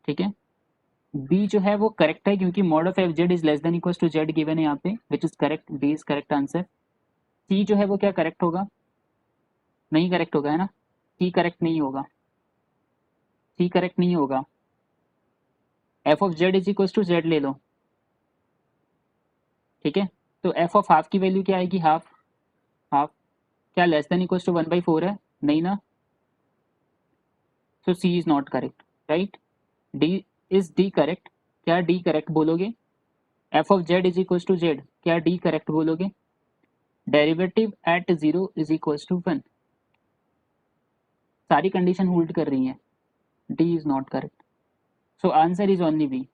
Speaker 1: ठीक है, बी जो है वो करेक्ट है क्योंकि mod of F Z is less than equal to Z given है यहाँ पे, which is correct, B is correct answer. C जो है वो क्या करेक्ट होगा, नहीं करेक्ट होगा है ना, सी करेक्ट नहीं होगा, सी करेक्ट नहीं होगा। F of Z is equal to Z ले लो, ठीक है, तो एफ ऑफ हाफ की वैल्यू क्या आएगी, हाफ, हाफ क्या less than equal to one by four है, नहीं ना, so C is not correct, right. D, is D correct, क्या डी करेक्ट बोलोगे, F of Z is equal to Z, क्या डी करेक्ट बोलोगे, derivative at zero is equal to one, सारी कंडीशन होल्ड कर रही है, D is not correct, so answer is only B.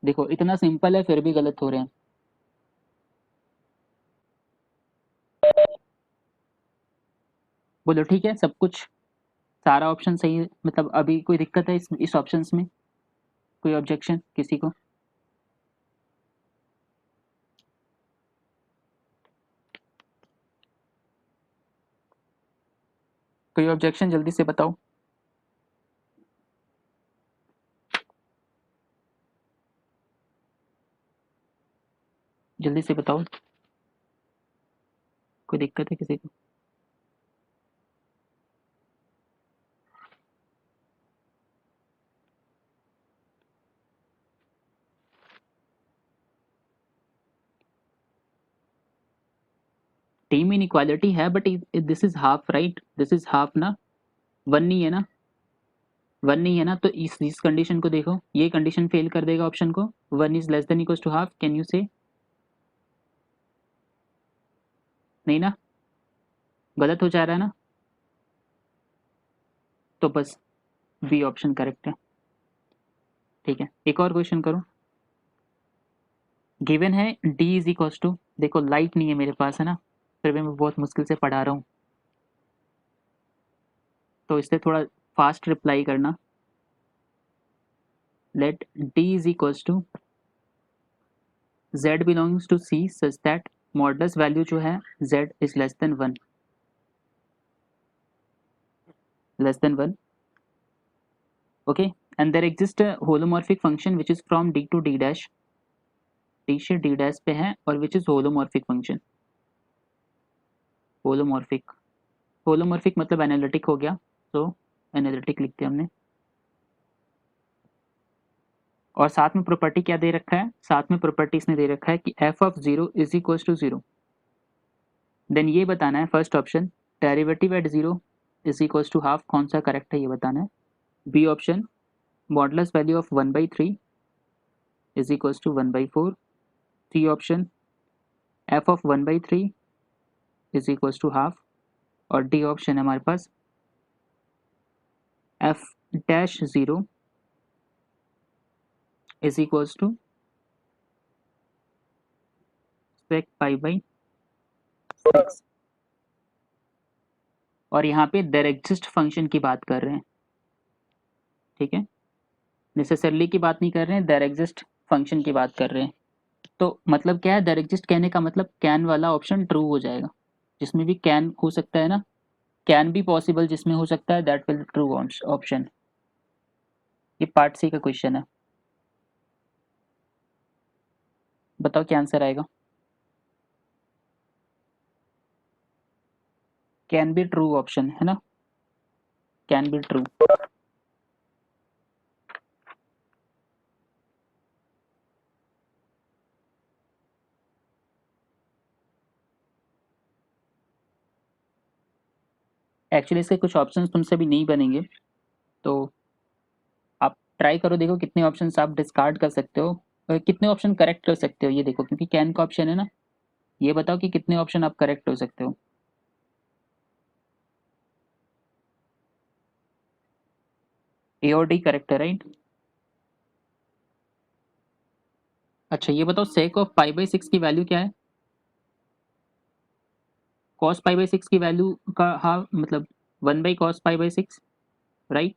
Speaker 1: देखो इतना सिंपल है फिर भी गलत हो रहे हैं। बोलो ठीक है, सब कुछ सारा ऑप्शन सही है, मतलब अभी कोई दिक्कत है इस ऑप्शंस में, कोई ऑब्जेक्शन किसी को। कोई ऑब्जेक्शन जल्दी से बताओ, जल्दी से बताओ, कोई दिक्कत है किसी को। टीम इन इक्वालिटी है but this is half, right, this is half ना, वन नहीं है ना, वन नहीं है ना, तो इस कंडीशन को देखो, ये कंडीशन फेल कर देगा ऑप्शन को, one is less than equal to half, can you say, नहीं ना, गलत हो जा रहा है ना, तो बस बी ऑप्शन करेक्ट है। ठीक है, एक और क्वेश्चन करो, गिवन है डी इज इक्वल टू, देखो लाइट नहीं है मेरे पास है ना, फिर भी मैं बहुत मुश्किल से पढ़ा रहा हूँ, तो इसलिए थोड़ा फास्ट रिप्लाई करना। Let D is equal to z belongs to c such that modulus value जो है z is less than 1, less than 1, okay, and there exists a holomorphic function which is from d to d dash, d से d dash पे है और which is holomorphic function, holomorphic, holomorphic मतलब एनालिटिक हो गया, तो एनालिटिक लिखते हैं हमने, और साथ में प्रॉपर्टी क्या दे रखा है, साथ में प्रॉपर्टी इसने दे रखा है कि f of zero is equal to zero, then ये बताना है first option derivative at zero is equal to half कौन सा करेक्ट है ये बताना है, B option modulus value of 1/3 is equal to 1/4, C option f of 1/3 is equal to half, और डी ऑप्शन है हमारे पास f dash zero is equal to sec pi by 6, और यहाँ पे देयर एग्जिस्ट फंक्शन की बात कर रहे हैं, ठीक है, नेसेसरली की बात नहीं कर रहे हैं, देयर एग्जिस्ट फंक्शन की बात कर रहे हैं। तो मतलब क्या है, देयर एग्जिस्ट कहने का मतलब कैन वाला ऑप्शन ट्रू हो जाएगा, जिसमें भी कैन हो सकता है ना, कैन बी पॉसिबल जिसमें हो सकता है, दैट विल ट्रू ऑप्शन। ये पार्ट सी का क्वेश्चन है, बताओ क्या आंसर आएगा, कैन बी ट्रू ऑप्शन है ना, कैन बी ट्रू। एक्चुअली इसके कुछ ऑप्शंस तुमसे भी नहीं बनेंगे, तो आप ट्राई करो, देखो कितने ऑप्शंस आप डिस्कार्ड कर सकते हो और कितने ऑप्शन करेक्ट कर सकते हो, ये देखो क्योंकि कैन का ऑप्शन है ना, ये बताओ कि कितने ऑप्शन आप करेक्ट हो सकते हो। ए और डी करेक्ट है, राइट, अच्छा ये बताओ sec ऑफ पाई बाई 6 की वैल्यू क्या है? cos पाई बाई 6 की वैल्यू का हाफ मतलब 1 by cos pi by 6, right?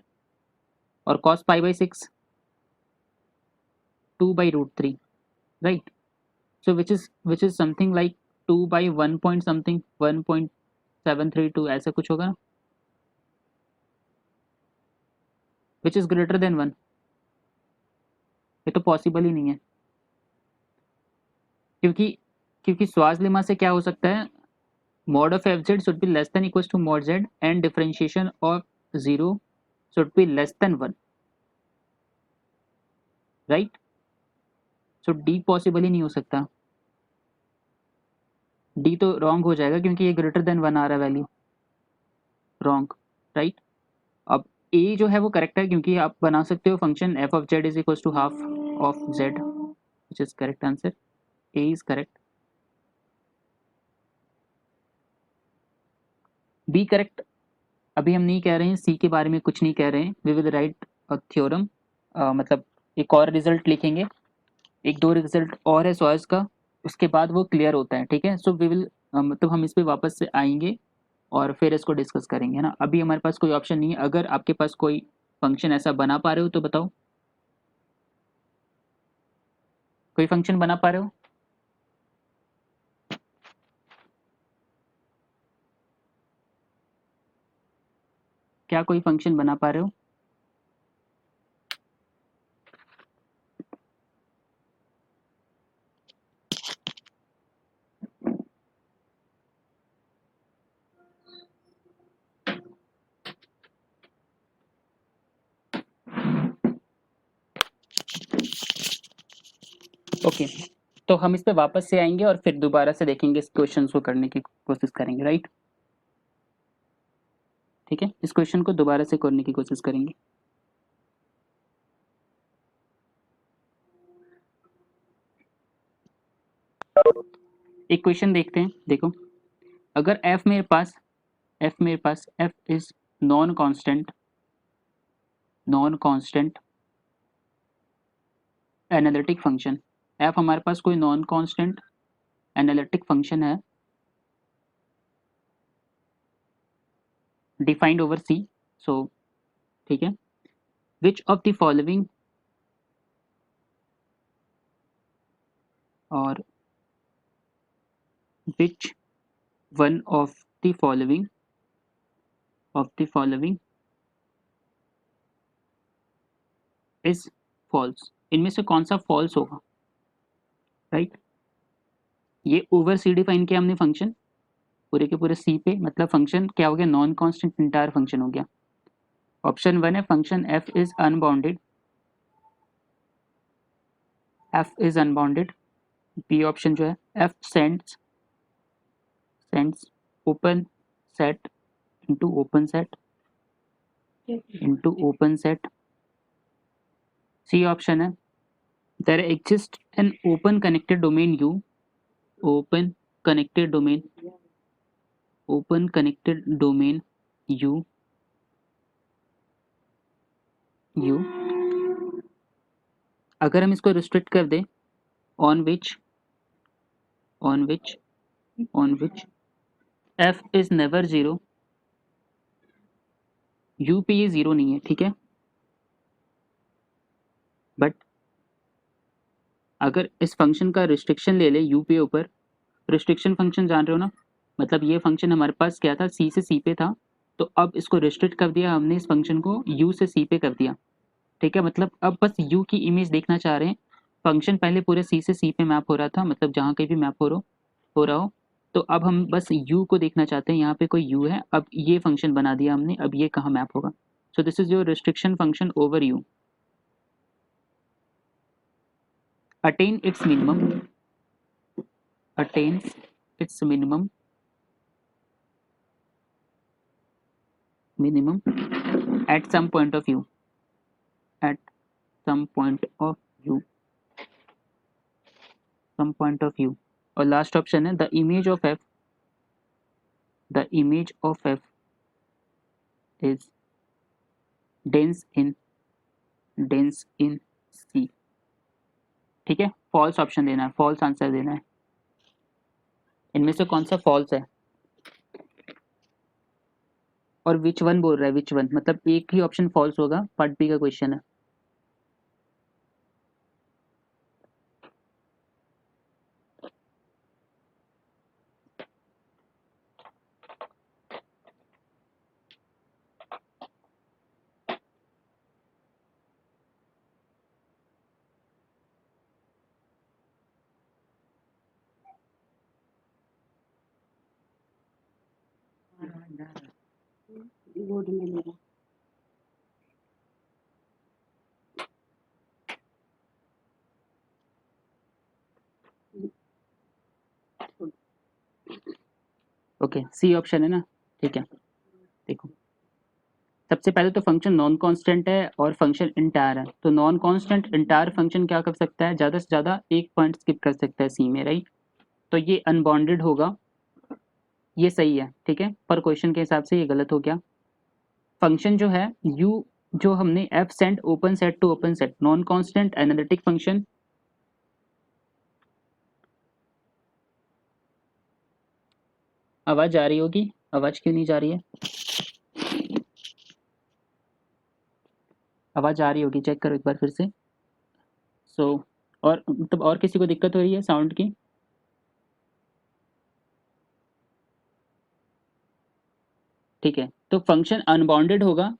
Speaker 1: और cos pi by 6 2 by root 3, right? So which is something like 2 by 1 point something 1.732 ऐसा कुछ होगा ना, which is greater than 1। ये तो पॉसिबल ही नहीं है, क्योंकि क्योंकि स्वाज लेमा से क्या हो सकता है, mod of fz should be less than equals to mod z and differentiation of 0 should be less than 1, right? So d possible ही नहीं हो सकता, d तो रॉन्ग हो जाएगा क्योंकि ये ग्रेटर देन 1 आ रहा है वैल्यू, रॉन्ग, राइट? अब a जो है वो करेक्ट है क्योंकि आप बना सकते हो function f of z is equals to half of z, which is correct answer, a is correct। b correct अभी हम नहीं कह रहे हैं, सी के बारे में कुछ नहीं कह रहे हैं, we will write a theorem, मतलब एक और रिजल्ट लिखेंगे, एक दो रिजल्ट और है सॉइस का, उसके बाद वो क्लियर होता है, ठीक है? सो वी विल मतलब हम इस पे वापस से आएंगे और फिर इसको डिस्कस करेंगे, है ना? अभी हमारे पास कोई ऑप्शन नहीं है, अगर आपके पास कोई फंक्शन ऐसा बना पा रहे हो तो बताओ, कोई फंक्शन बना पा रहे हो? क्या कोई फंक्शन बना पा रहे हो? ओके, तो हम इस पे वापस से आएंगे और फिर दोबारा से देखेंगे, इस क्वेश्चन को करने की कोशिश करेंगे, राइट? ठीक है, इस क्वेश्चन को दोबारा से करने की कोशिश करेंगे। एक क्वेश्चन देखते हैं, देखो, अगर f मेरे पास f is non constant analytic function, f हमारे पास कोई नॉन कांस्टेंट एनालिटिक फंक्शन है डिफाइंड ओवर c, सो ठीक है, विच ऑफ द फॉलोइंग और which one of the following is false, इनमें से कौन सा फॉल्स होगा, राइट? ये ओवर सी डिफाइन किया हमने फंक्शन पूरे के पूरे सी पे, मतलब फंक्शन क्या हो गया, नॉन कांस्टेंट इंटायर फंक्शन हो गया। ऑप्शन 1 है function f is unbounded, f is unbounded. B option जो है f sends open set into open set. C option है there exist an open connected domain u, open connected domain u अगर हम इसको रिस्ट्रिक्ट कर दें on which f is never zero, u पे ये जीरो नहीं है, ठीक है? बट अगर इस फंक्शन का रिस्ट्रिक्शन ले ले u पे ऊपर, रिस्ट्रिक्शन फंक्शन जान रहे हो ना, मतलब ये फंक्शन हमारे पास क्या था, c से c पे था, तो अब इसको रिस्ट्रिक्ट कर दिया हमने, इस फंक्शन को u से c पे कर दिया, ठीक है? मतलब अब बस u की इमेज देखना चाह रहे हैं, फंक्शन पहले पूरे c से c पे मैप हो रहा था, मतलब जहाँ कहीं भी मैप हो रहा हो, तो अब हम बस u को देखना चाहते हैं, यहाँ पे कोई u है, अब ये फंक्शन बना दिया हमने, अब ये कहाँ मैप होगा, सो this is your restriction function over u, attain its minimum at some point of view, at some point of view। और लास्ट ऑप्शन है the image of f is dense in c, ठीक है? फॉल्स ऑप्शन देना है, फॉल्स आंसर देना है। इनमें से कौन सा फॉल्स है और विच वन बोल रहा है, विच वन मतलब एक ही ऑप्शन फॉल्स होगा, पार्ट बी का क्वेश्चन है।
Speaker 2: बोर्ड में ले रहा।
Speaker 1: ओके, सी ऑप्शन है ना, ठीक है। देखो, सबसे पहले तो फंक्शन नॉन कांस्टेंट है और फंक्शन इंटायर है, तो नॉन कांस्टेंट इंटायर फंक्शन क्या कर सकता है, ज़्यादा से ज़्यादा एक पॉइंट स्किप कर सकता है सी में, राइट। तो ये अनबाउंडेड होगा, ये सही है, ठीक है, पर क्वेश्चन के हिसाब से ये गलत हो गया। फंक्शन जो है यू, जो हमने f send open set to open set, non constant analytic function. आवाज आ रही होगी, आवाज क्यों नहीं जा रही है? आवाज आ रही होगी, चेक करो एक बार फिर से। सो और मतलब और किसी को दिक्कत हो रही है साउंड की? ठीक है, तो फंक्शन अनबाउंडेड होगा,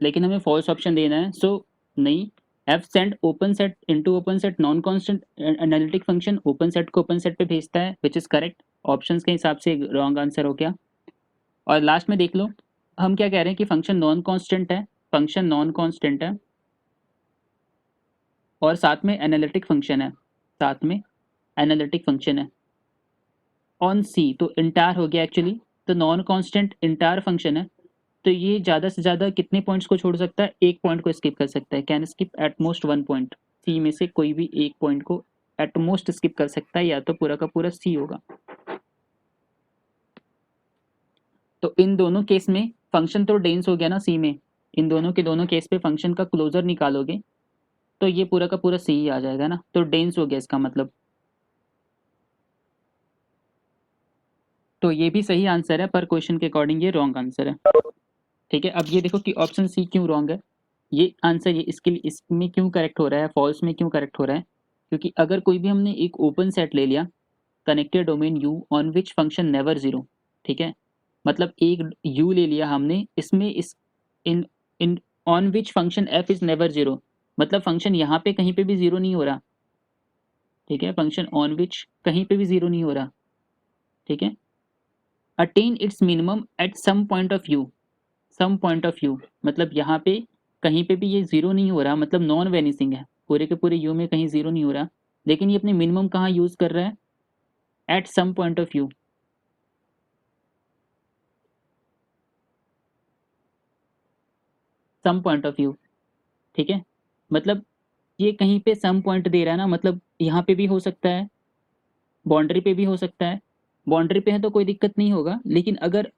Speaker 1: लेकिन हमें फॉल्स ऑप्शन देना है, सो नहीं। F send open set into open set non constant analytic function open set को ओपन सेट पे भेजता है, विच इज करेक्ट। ऑप्शंस के हिसाब से रॉन्ग आंसर हो गया। और लास्ट में देख लो, हम क्या कह रहे हैं कि फंक्शन नॉन कांस्टेंट है, फंक्शन नॉन कांस्टेंट है और साथ में एनालिटिक फंक्शन है, साथ में एनालिटिक फंक्शन है ऑन सी, तो इंटायर हो गया एक्चुअली। तो नॉन कांस्टेंट इंटायर फंक्शन है, तो ये ज़्यादा से ज़्यादा कितने पॉइंट्स को छोड़ सकता है, एक पॉइंट को स्किप कर सकता है, can skip at most one point. C में से कोई भी एक पॉइंट को एट मोस्ट स्किप कर सकता है, या तो पूरा का पूरा सी होगा। तो इन दोनों केस में फंक्शन तो डेंस हो गया ना सी में, इन दोनों के दोनों केस पे फंक्शन का क्लोजर निकालोगे तो ये पूरा का पूरा सी ही आ जाएगा ना, तो डेंस हो गया इसका मतलब। तो ये भी सही आंसर है, पर क्वेश्चन के अकॉर्डिंग ये रॉन्ग आंसर है, ठीक है। अब ये देखो कि ऑप्शन सी क्यों रॉन्ग है, ये आंसर ये इसके लिए इसमें क्यों करेक्ट हो रहा है, फॉल्स में क्यों करेक्ट हो रहा है, क्योंकि अगर कोई भी हमने एक ओपन सेट ले लिया, connected domain you on which function never zero, ठीक है, मतलब एक यू ले लिया हमने, इसमें इस in in on which function F is never zero, मतलब फंक्शन यहाँ पे कहीं पे भी जीरो नहीं हो रहा, ठीक है, फंक्शन ऑन विच कहीं पे भी जीरो नहीं हो रहा, ठीक है। Attain its minimum at some point of view, some point of view मतलब यहाँ पे कहीं पे भी ये जीरो नहीं हो रहा, मतलब नॉन वेनिसिंग है, पूरे के पूरे यू में कहीं जीरो नहीं हो रहा, लेकिन ये अपने मिनिमम कहाँ यूज कर रहा है, at some point of view, some point of view, ठीक है, मतलब ये कहीं पे सम पॉइंट दे रहा है ना, मतलब यहाँ पे भी हो सकता है, बाउंड्री पे भी हो सकता है, बाउंड्री पे है तो कोई दिक्कत नहीं होगा, लेकिन अगर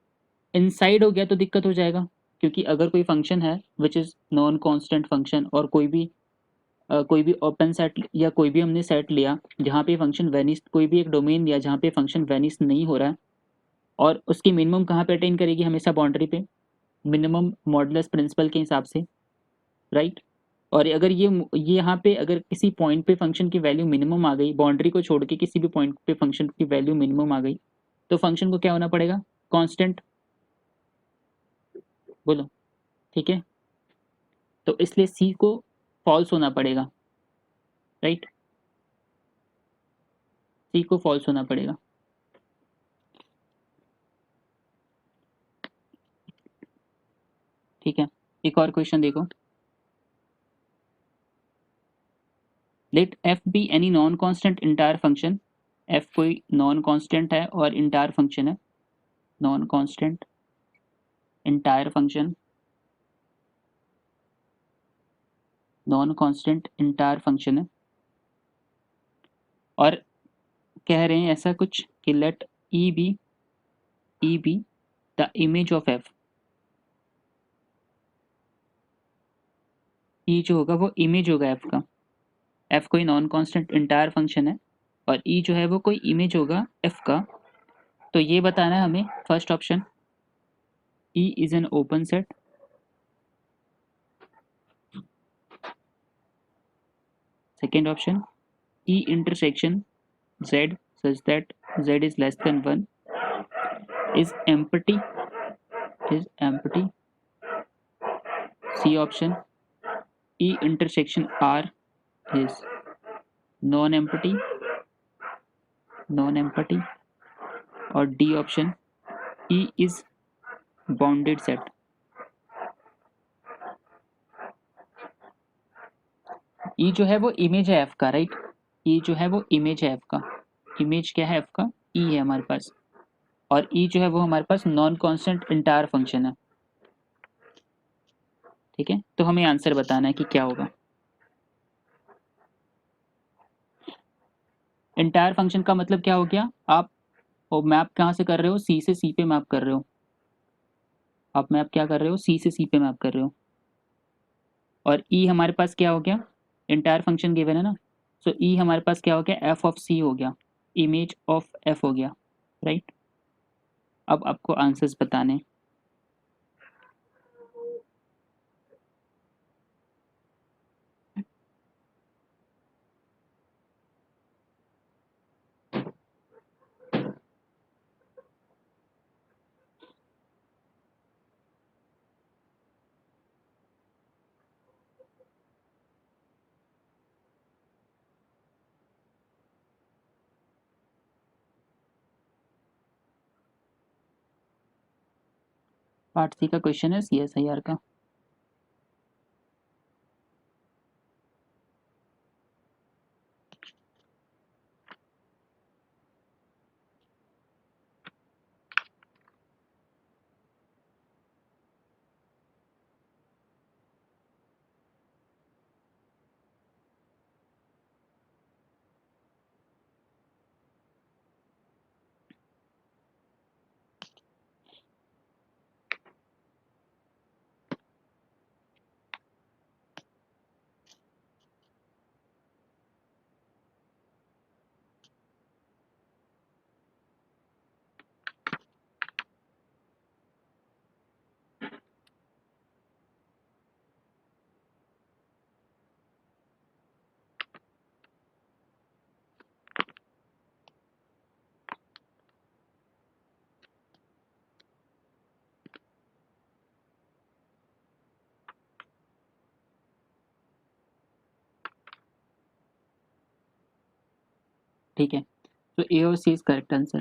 Speaker 1: इनसाइड हो गया तो दिक्कत हो जाएगा, क्योंकि अगर कोई फंक्शन है which is non constant function और कोई भी ओपन सेट या कोई भी हमने सेट लिया जहाँ पे फंक्शन वेनिस, कोई भी एक डोमेन लिया जहाँ पे फंक्शन वेनिस नहीं हो रहा है, और उसकी मिनिमम कहाँ पे अटेन करेगी, हमेशा बाउंड्री पे, मिनिमम मॉडुलस प्रिंसिपल के हिसाब से, राइट। और अगर ये यहाँ पे अगर किसी पॉइंट पे फंक्शन की वैल्यू मिनिमम आ गई, बाउंड्री को छोड़ के किसी भी पॉइंट पे फंक्शन की वैल्यू मिनिमम आ गई, तो फंक्शन को क्या होना पड़ेगा, कांस्टेंट, बोलो, ठीक है। तो इसलिए सी को फॉल्स होना पड़ेगा, राइट, सी को फॉल्स होना पड़ेगा। ठीक है, एक और क्वेश्चन देखो, let F be any non constant entire function, F कोई नॉन कांस्टेंट है और इंटायर फंक्शन है, non constant entire function, non constant entire function है, और कह रहे हैं ऐसा कुछ कि let E be the image of F, E जो होगा वो इमेज होगा एफ का, एफ कोई नॉन कांस्टेंट इंटायर फंक्शन है और ई जो है वो कोई इमेज होगा एफ का, तो ये बताना है हमें first option E is an open set, second option E intersection z such that z is less than 1 is empty, is empty. C option E intersection R is non-empty, non-empty. और D option E is bounded set. E जो है वो इमेज है F का, राइट? E जो है वो इमेज है F का, इमेज क्या है F का? E है हमारे पास, और E जो है वो हमारे पास नॉन कांस्टेंट इंटायर फंक्शन है, ठीक है? तो हमें आंसर बताना है कि क्या होगा। इंटायर फंक्शन का मतलब क्या हो गया? आप मैप कहाँ से कर रहे हो? सी से सी पे मैप कर रहे हो, आप मैप क्या कर रहे हो? सी से सी पे मैप कर रहे हो। और ई हमारे पास क्या हो गया? इंटायर फंक्शन गिवन है ना, सो ई हमारे पास क्या हो गया? एफ ऑफ सी हो गया, इमेज ऑफ एफ हो गया, राइट? अब आपको आंसर्स बताने हैं। पार्ट सी का क्वेश्चन है CSIR का। ठीक है, तो ए और सी इज करेक्ट आंसर।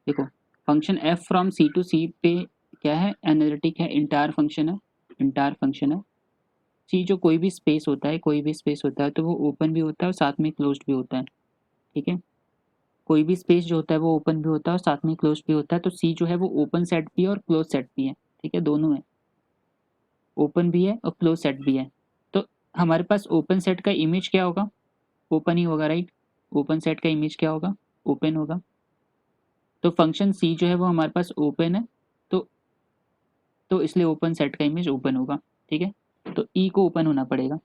Speaker 1: देखो, function F from C to C पे क्या है? एनालिटिक है, इंटायर फंक्शन है, इंटायर फंक्शन है। सी जो कोई भी स्पेस होता है, कोई भी स्पेस होता है तो वो ओपन भी होता है और साथ में क्लोज्ड भी होता है, ठीक है? कोई भी स्पेस जो होता है वो ओपन भी होता है और साथ में क्लोज भी होता है, तो सी जो है वो ओपन सेट भी है और क्लोज सेट भी है, ठीक है? दोनों है, ओपन भी है और क्लोज सेट भी है। तो हमारे पास ओपन सेट का इमेज क्या होगा? ओपन ही होगा, राइट? ओपन सेट का इमेज क्या होगा? ओपन होगा। तो फंक्शन सी जो है वो हमारे पास ओपन है, तो इसलिए ओपन सेट का इमेज ओपन होगा, ठीक है? तो ई को ओपन होना पड़ेगा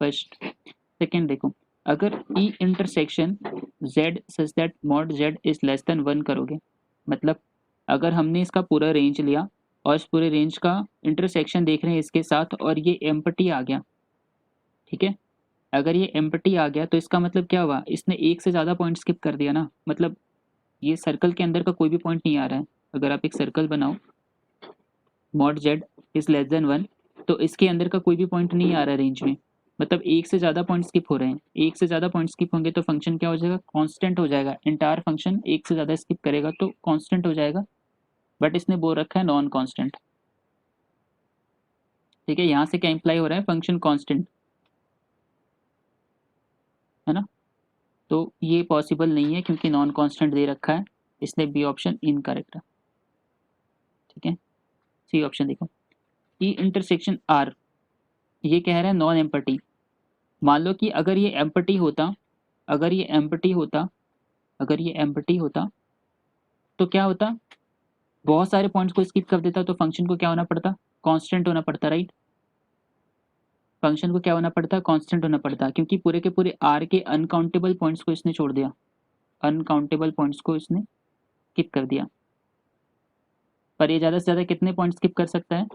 Speaker 1: फर्स्ट। सेकेंड देखो, अगर E intersection Z such that mod Z is less than 1 करोगे, मतलब अगर हमने इसका पूरा रेंज लिया और इस पूरे रेंज का इंटरसेक्शन देख रहे हैं इसके साथ और ये एम्प्टी आ गया, ठीक है? अगर ये एम्प्टी आ गया तो इसका मतलब क्या हुआ? इसने एक से ज़्यादा पॉइंट स्किप कर दिया ना, मतलब ये सर्कल के अंदर का कोई भी पॉइंट नहीं आ रहा है। अगर आप एक सर्कल बनाओ, mod Z is less than 1, तो इसके अंदर का कोई भी पॉइंट नहीं आ रहा है रेंज में, मतलब एक से ज़्यादा पॉइंट स्किप हो रहे हैं। एक से ज़्यादा पॉइंट स्किप होंगे तो फंक्शन क्या हो जाएगा? कांस्टेंट हो जाएगा। इंटायर फंक्शन एक से ज़्यादा स्किप करेगा तो कांस्टेंट हो जाएगा, बट इसने बोल रखा है नॉन कांस्टेंट, ठीक है? यहाँ से क्या इंप्लाई हो रहा है? फंक्शन कांस्टेंट है ना, तो ये पॉसिबल नहीं है क्योंकि नॉन कांस्टेंट दे रखा है, इसलिए बी ऑप्शन इनकरेक्ट है, ठीक है? सी ऑप्शन देखो, ई इंटरसेक्शन आर, ये कह रहा है नॉन एम्पटी। मान लो कि अगर ये एम्पटी होता, अगर ये एम्पटी होता, अगर ये एम्पटी होता तो क्या होता? बहुत सारे पॉइंट्स को स्किप कर देता तो फंक्शन को क्या होना पड़ता? कांस्टेंट होना पड़ता, राइट? फंक्शन को क्या होना पड़ता है, कांस्टेंट होना पड़ता है, क्योंकि पूरे के पूरे आर के अनकाउंटेबल पॉइंट्स को इसने छोड़ दिया, अनकाउंटेबल पॉइंट्स को इसने स्किप कर दिया। पर ये ज़्यादा से ज़्यादा कितने पॉइंट स्किप कर सकता है,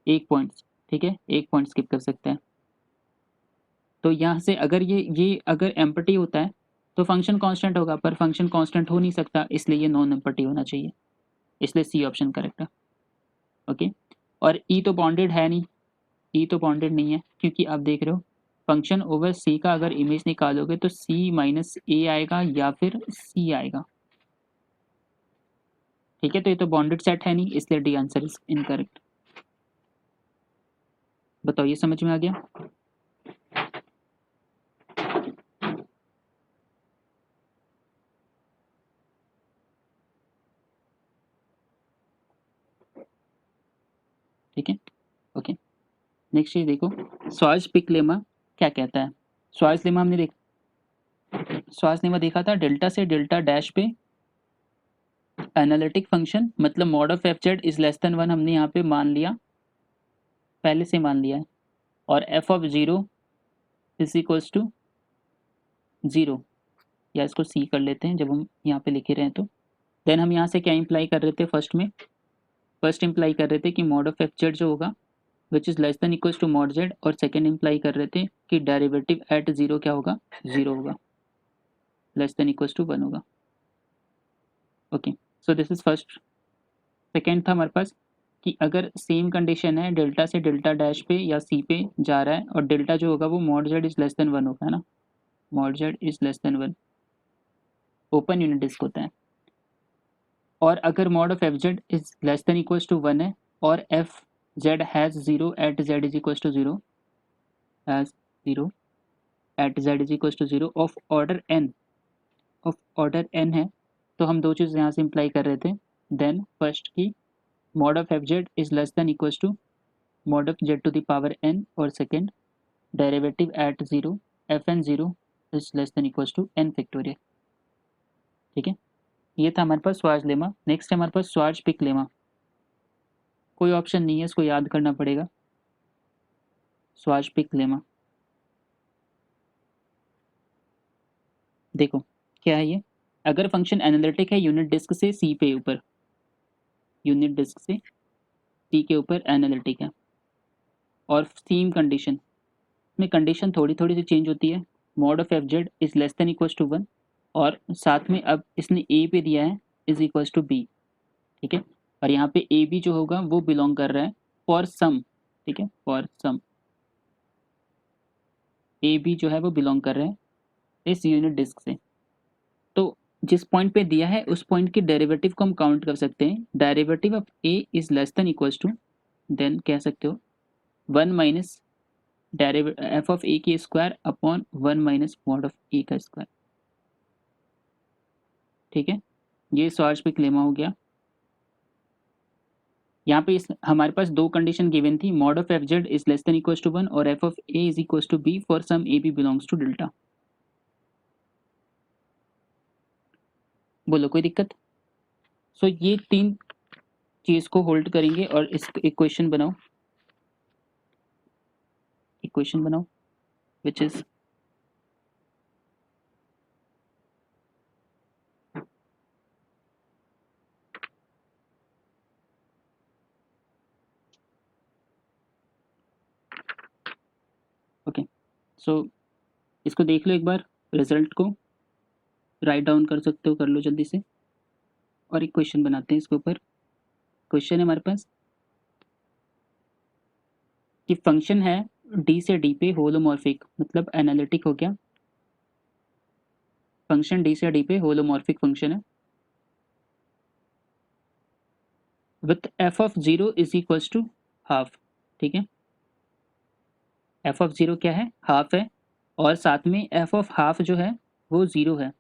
Speaker 1: एक पॉइंट, ठीक है, एक पॉइंट स्किप कर सकता है। तो यहाँ से अगर ये अगर एम्प्टी होता है तो फंक्शन कांस्टेंट होगा, पर फंक्शन कांस्टेंट हो नहीं सकता, इसलिए ये नॉन एम्प्टी होना चाहिए, इसलिए सी ऑप्शन करेक्ट है। ओके, और ई तो बॉन्डेड है नहीं, ई तो बॉन्डेड नहीं है, क्योंकि आप देख रहे हो फंक्शन ओवर सी का अगर इमेज निकालोगे तो सी माइनस ए आएगा या फिर सी आएगा, ठीक है। तो ये तो बॉन्डेड सेट है नहीं, इसलिए डी आंसर इज इनकरेक्ट। बताओ ये समझ में आ गया? ठीक है, ओके। नेक्स्ट चीज देखो, स्वार्ट्ज-पिक लेमा क्या कहता है। स्वार्ट्ज लेमा हमने स्वार्ट्ज लेमा देखा था, डेल्टा से डेल्टा डैश पे एनालिटिक फंक्शन मतलब mod of F Z is less than 1 हमने यहाँ पे मान लिया, पहले से मान लिया है, और f of zero is equals to zero, या इसको सी कर लेते हैं जब हम यहाँ पे लिखे रहे हैं तो। देन हम यहाँ से क्या इंप्लाई कर रहे थे, फर्स्ट इंप्लाई कर रहे थे कि मॉड ऑफ एफ जेड जो होगा which is less than equals to mod z, और सेकेंड इंप्लाई कर रहे थे कि डेरिवेटिव एट जीरो क्या होगा, जीरो होगा, लेस देन इक्वल्स टू 1 होगा। Okay, so this is first. Second था हमारे पास कि अगर सेम कंडीशन है, डेल्टा से डेल्टा डैश पे या सी पे जा रहा है, और डेल्टा जो होगा वो mod Z is less than 1 होगा, है ना, mod Z is less than 1, open unit disc होता है। और अगर mod of F Z is less than equals to 1 है, और f z has zero at Z is equals to zero, has zero at Z is equals to zero of order n है, तो हम दो चीज़ यहाँ से इंप्लाई कर रहे थे। देन फर्स्ट की mod of F Z is less than equals to mod of Z to the power N, और second derivative at zero F N zero is less than equals to N factorial, ठीक है। ये था हमारे पास स्वार्ट्ज लेमा। नेक्स्ट है हमारे पास स्वार्ट्ज-पिक लेमा। कोई ऑप्शन नहीं है, इसको याद करना पड़ेगा। स्वार्ट्ज-पिक लेमा देखो क्या है ये, अगर फंक्शन एनालिटिक है यूनिट डिस्क से सी पे ऊपर, यूनिट डिस्क से सी के ऊपर एनालिटिक है, और सेम कंडीशन में कंडीशन थोड़ी थोड़ी सी चेंज होती है, mod of F Z is less than equals to 1, और साथ में अब इसने ए पे दिया है इज इक्वल्स टू बी, ठीक है। और यहाँ पे ए बी जो होगा वो बिलोंग कर रहा है फॉर सम, ठीक है, फॉर सम ए बी जो है वो बिलोंग कर रहे हैं इस यूनिट डिस्क से। तो जिस पॉइंट पे दिया है उस पॉइंट के डेरिवेटिव को हम काउंट कर सकते हैं, derivative of A is less than equals to, then कह सकते हो 1 माइनस एफ ऑफ ए की square upon 1 minus mod of A का स्क्वायर, ठीक है। ये स्वार्ट्ज-पिक लेमा हो गया। यहाँ पे इस हमारे पास दो कंडीशन गिवन थी, mod of F Z is less than equals to 1 और f of A is equals to b for some a b belongs to delta. बोलो कोई दिक्कत? सो ये तीन चीज को होल्ड करेंगे, और इस इक्वेशन बनाओ, इक्वेशन बनाओ विच इज ओके। सो इसको देख लो एक बार, रिजल्ट को राइट डाउन कर सकते हो, कर लो जल्दी से, और एक क्वेश्चन बनाते हैं इसके ऊपर। क्वेश्चन है हमारे पास कि फंक्शन है डी से डी पे होलोमॉर्फिक, मतलब एनालिटिक हो गया, फंक्शन डी से डी पे होलोमॉर्फिक फंक्शन है with f of zero is equals to half, ठीक है। एफ ऑफ जीरो क्या है, हाफ है, और साथ में एफ ऑफ हाफ जो है वो जीरो है,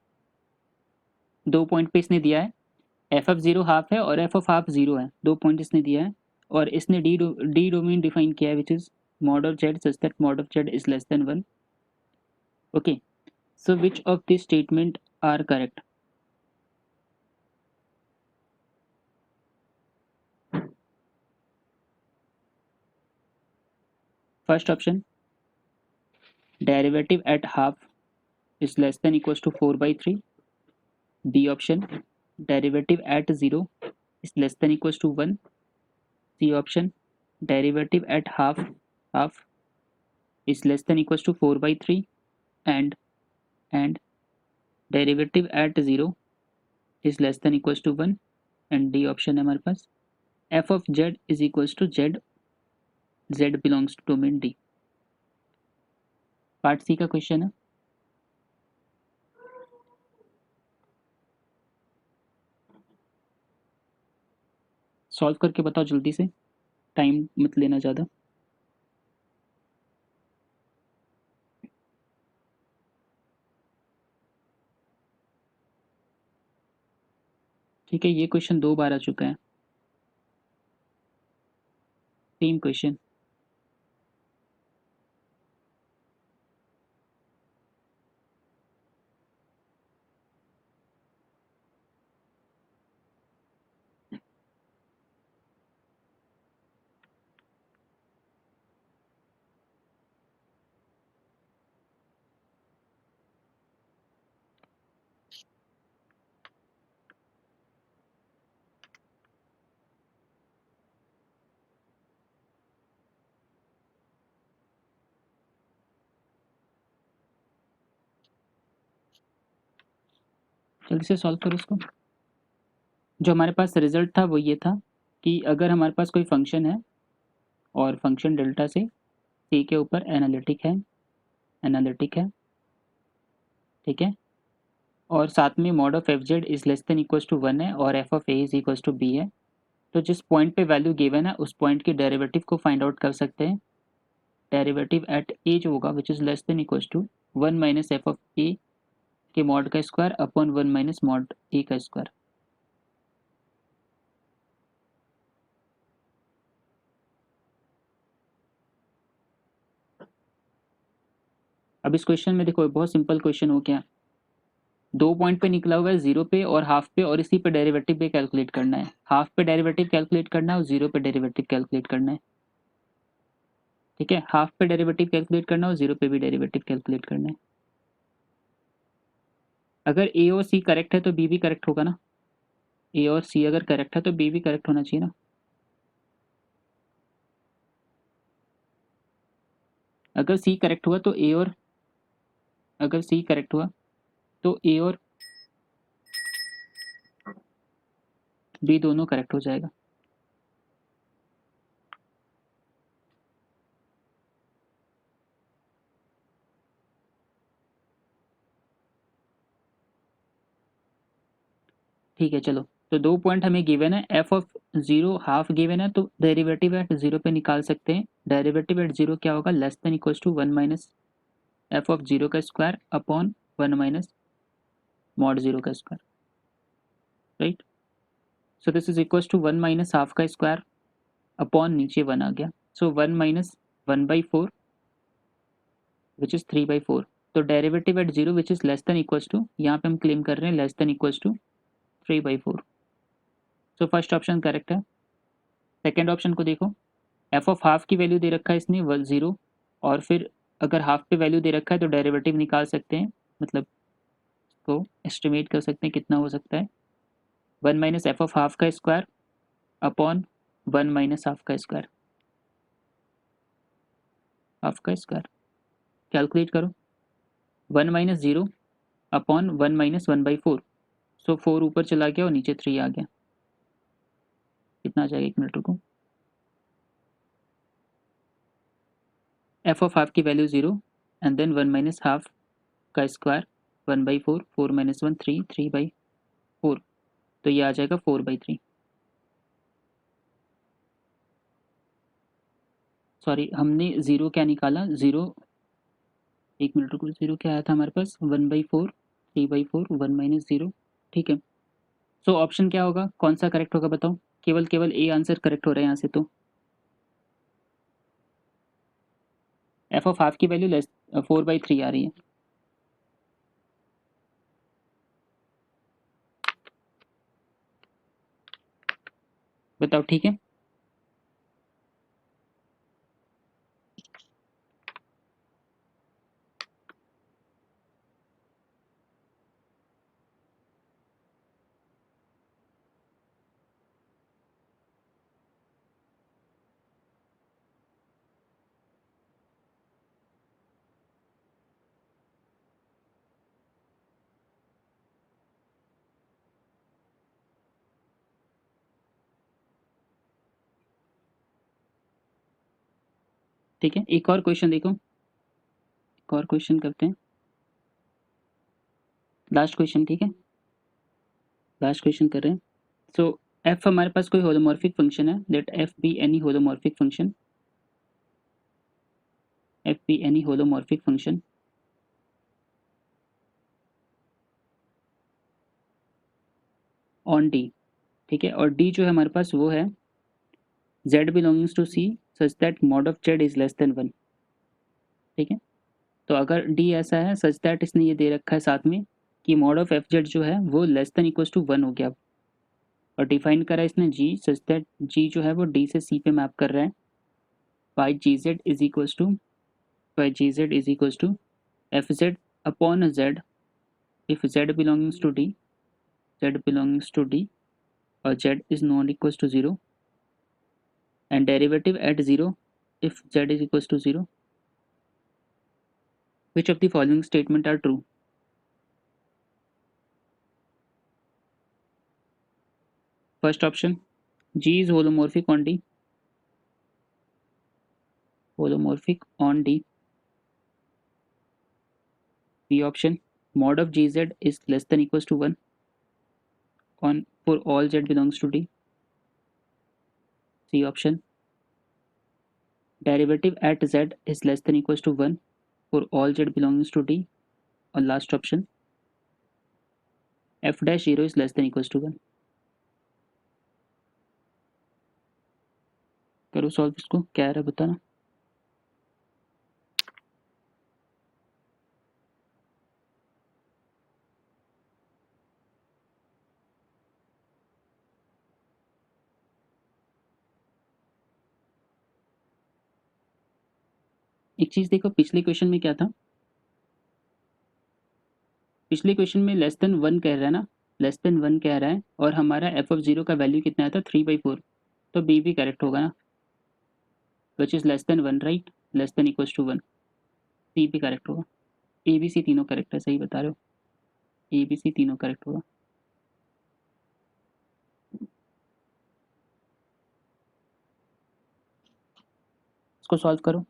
Speaker 1: दो पॉइंट पे इसने दिया है, एफ ऑफ जीरो हाफ है और एफ ऑफ हाफ जीरो है, दो पॉइंट इसने दिया है, और इसने डी डोमेन डिफाइन किया है which is mod of z such that mod of Z is less than 1। Okay, so which of this statement are correct? First option derivative at half is less than equals to 4/3. B option derivative at 0 is less than equals to 1. C option derivative at half is less than equals to 4/3. And derivative at 0 is less than equals to 1. And D option है हमारे पास f of z is equals to z belongs to domain D. Part C का क्वेश्चन है. सॉल्व करके बताओ जल्दी से, टाइम मत लेना ज़्यादा. ठीक है, ये क्वेश्चन 2 बार आ चुका है. Same question. जल्दी से सॉल्व करो इसको. जो हमारे पास रिजल्ट था वो ये था कि अगर हमारे पास कोई फंक्शन है और फंक्शन डेल्टा से सी के ऊपर एनालिटिक है, ठीक है, और साथ में mod of F Z is less than equals to 1 है और f of A is equals to b है, तो जिस पॉइंट पे वैल्यू गिवन है उस पॉइंट की डेरिवेटिव को फाइंड आउट कर सकते हैं. डेरिवेटिव एट ए जो होगा which is less than equals to 1 minus F of A के मॉड का square upon 1 minus mod A का स्क्वायर. अब इस क्वेश्चन में देखो बहुत सिंपल क्वेश्चन हो गया. 2 पॉइंट पे निकला हुआ है 0 पे और हाफ पे, और इसी पे डेरिवेटिव पे कैलकुलेट करना है. हाफ पे डेरिवेटिव कैलकुलेट करना है और 0 पे डेरिवेटिव कैलकुलेट करना है. ठीक है, हाफ पे डेरिवेटिव कैलकुलेट करना है और 0 पे भी डेरिवेटिव कैलकुलेट करना है. अगर ए और सी करेक्ट है तो बी भी करेक्ट होगा ना. ए और सी अगर करेक्ट है तो बी भी करेक्ट होना चाहिए ना. अगर सी करेक्ट हुआ तो ए और अगर सी करेक्ट हुआ तो ए और बी दोनों करेक्ट हो जाएगा. ठीक है चलो, तो 2 पॉइंट हमें गिवन है. एफ ऑफ 0 हाफ गिवन है तो डेरिवेटिव एट 0 पे निकाल सकते हैं. डेरिवेटिव एट 0 क्या होगा, less than equals to 1 minus F of 0 का स्क्वायर अपॉन 1 माइनस मॉड 0 का square. Right, so this is equals to 1 minus half का स्क्वायर अपॉन नीचे 1 आ गया. So 1 minus 1/4 which is 3/4. तो derivative at 0 which is less than equals to, यहाँ पे हम क्लेम कर रहे हैं less than equals to 3/4. So first option correct है. सेकेंड ऑप्शन को देखो, एफ ऑफ हाफ की वैल्यू दे रखा है इसने 0, और फिर अगर हाफ पे वैल्यू दे रखा है तो डेरिवेटिव निकाल सकते हैं, मतलब को एस्टिमेट कर सकते हैं कितना हो सकता है. 1 माइनस एफ ऑफ हाफ का स्क्वायर अपॉन 1 माइनस हाफ का स्क्वायर. हाफ का स्क्वायर कैलकुलेट करो. 1 माइनस 0 अपॉन 1 माइनस 1/4. सो 4 ऊपर चला गया और नीचे 3 आ गया. कितना आ जाएगा, 1 मिनट रुको. एफ ऑफ हाफ की value 0 and then 1 minus half का स्क्वायर 1/4. 4 माइनस 1 3, 3/4. तो ये आ जाएगा 4/3. सॉरी, हमने 0 क्या निकाला, 0, 1 मिनट रुको, 0 क्या आया था हमारे पास, 1/4, 3/4, 1 माइनस 0. ठीक है, सो ऑप्शन क्या होगा, कौन सा करेक्ट होगा बताओ. केवल केवल ए आंसर करेक्ट हो रहा है यहाँ से. तो एफ ऑफ हाफ की वैल्यू 4/3 आ रही है. बताओ ठीक है. ठीक है, एक और क्वेश्चन देखो, एक और क्वेश्चन करते हैं, लास्ट क्वेश्चन, ठीक है, लास्ट क्वेश्चन कर रहे हैं। सो एफ हमारे पास कोई होलोमॉर्फिक फंक्शन है, let F be any holomorphic function, F be any holomorphic function on D, ठीक है, और डी जो है हमारे पास वो है z belongings to C such that mod of z is less than 1, ठीक है। तो अगर डी ऐसा है सच दैट, इसने ये दे रखा है साथ में कि मॉड ऑफ एफ जेड जो है वो लेस देन इक्वल्स टू 1 हो गया, और डिफाइन करा इसने जी सच दैट जी जो है वो डी से सी पे मैप कर रहा है, by g Z is equals to, by g Z is equals to F Z upon z if z belongs to d, z belongs to d or z is not equals to 0, and derivative at 0 if z is equals to 0, which of the following statement are true? First option, g is holomorphic on d, holomorphic on d. B option, mod of gz is less than equals to 1 on for all z belongs to d. C option, derivative at z is less than equals to 1 for all z belongs to d. और last option, f dash 0 is less than equals to 1. करो सॉल्व इसको, क्या है बताना। एक चीज देखो, पिछले क्वेश्चन में क्या था, पिछले क्वेश्चन में लेस देन 1 कह रहा है ना, लेस देन 1 कह रहा है, और हमारा एफ ऑफ 0 का वैल्यू कितना आया था 3/4, तो बी भी करेक्ट होगा ना, which is less than 1, right, less than equals to 1, C भी करेक्ट होगा। ए बी सी तीनों करेक्ट है, सही बता रहे हो, ए बी सी तीनों करेक्ट होगा। इसको सॉल्व करो।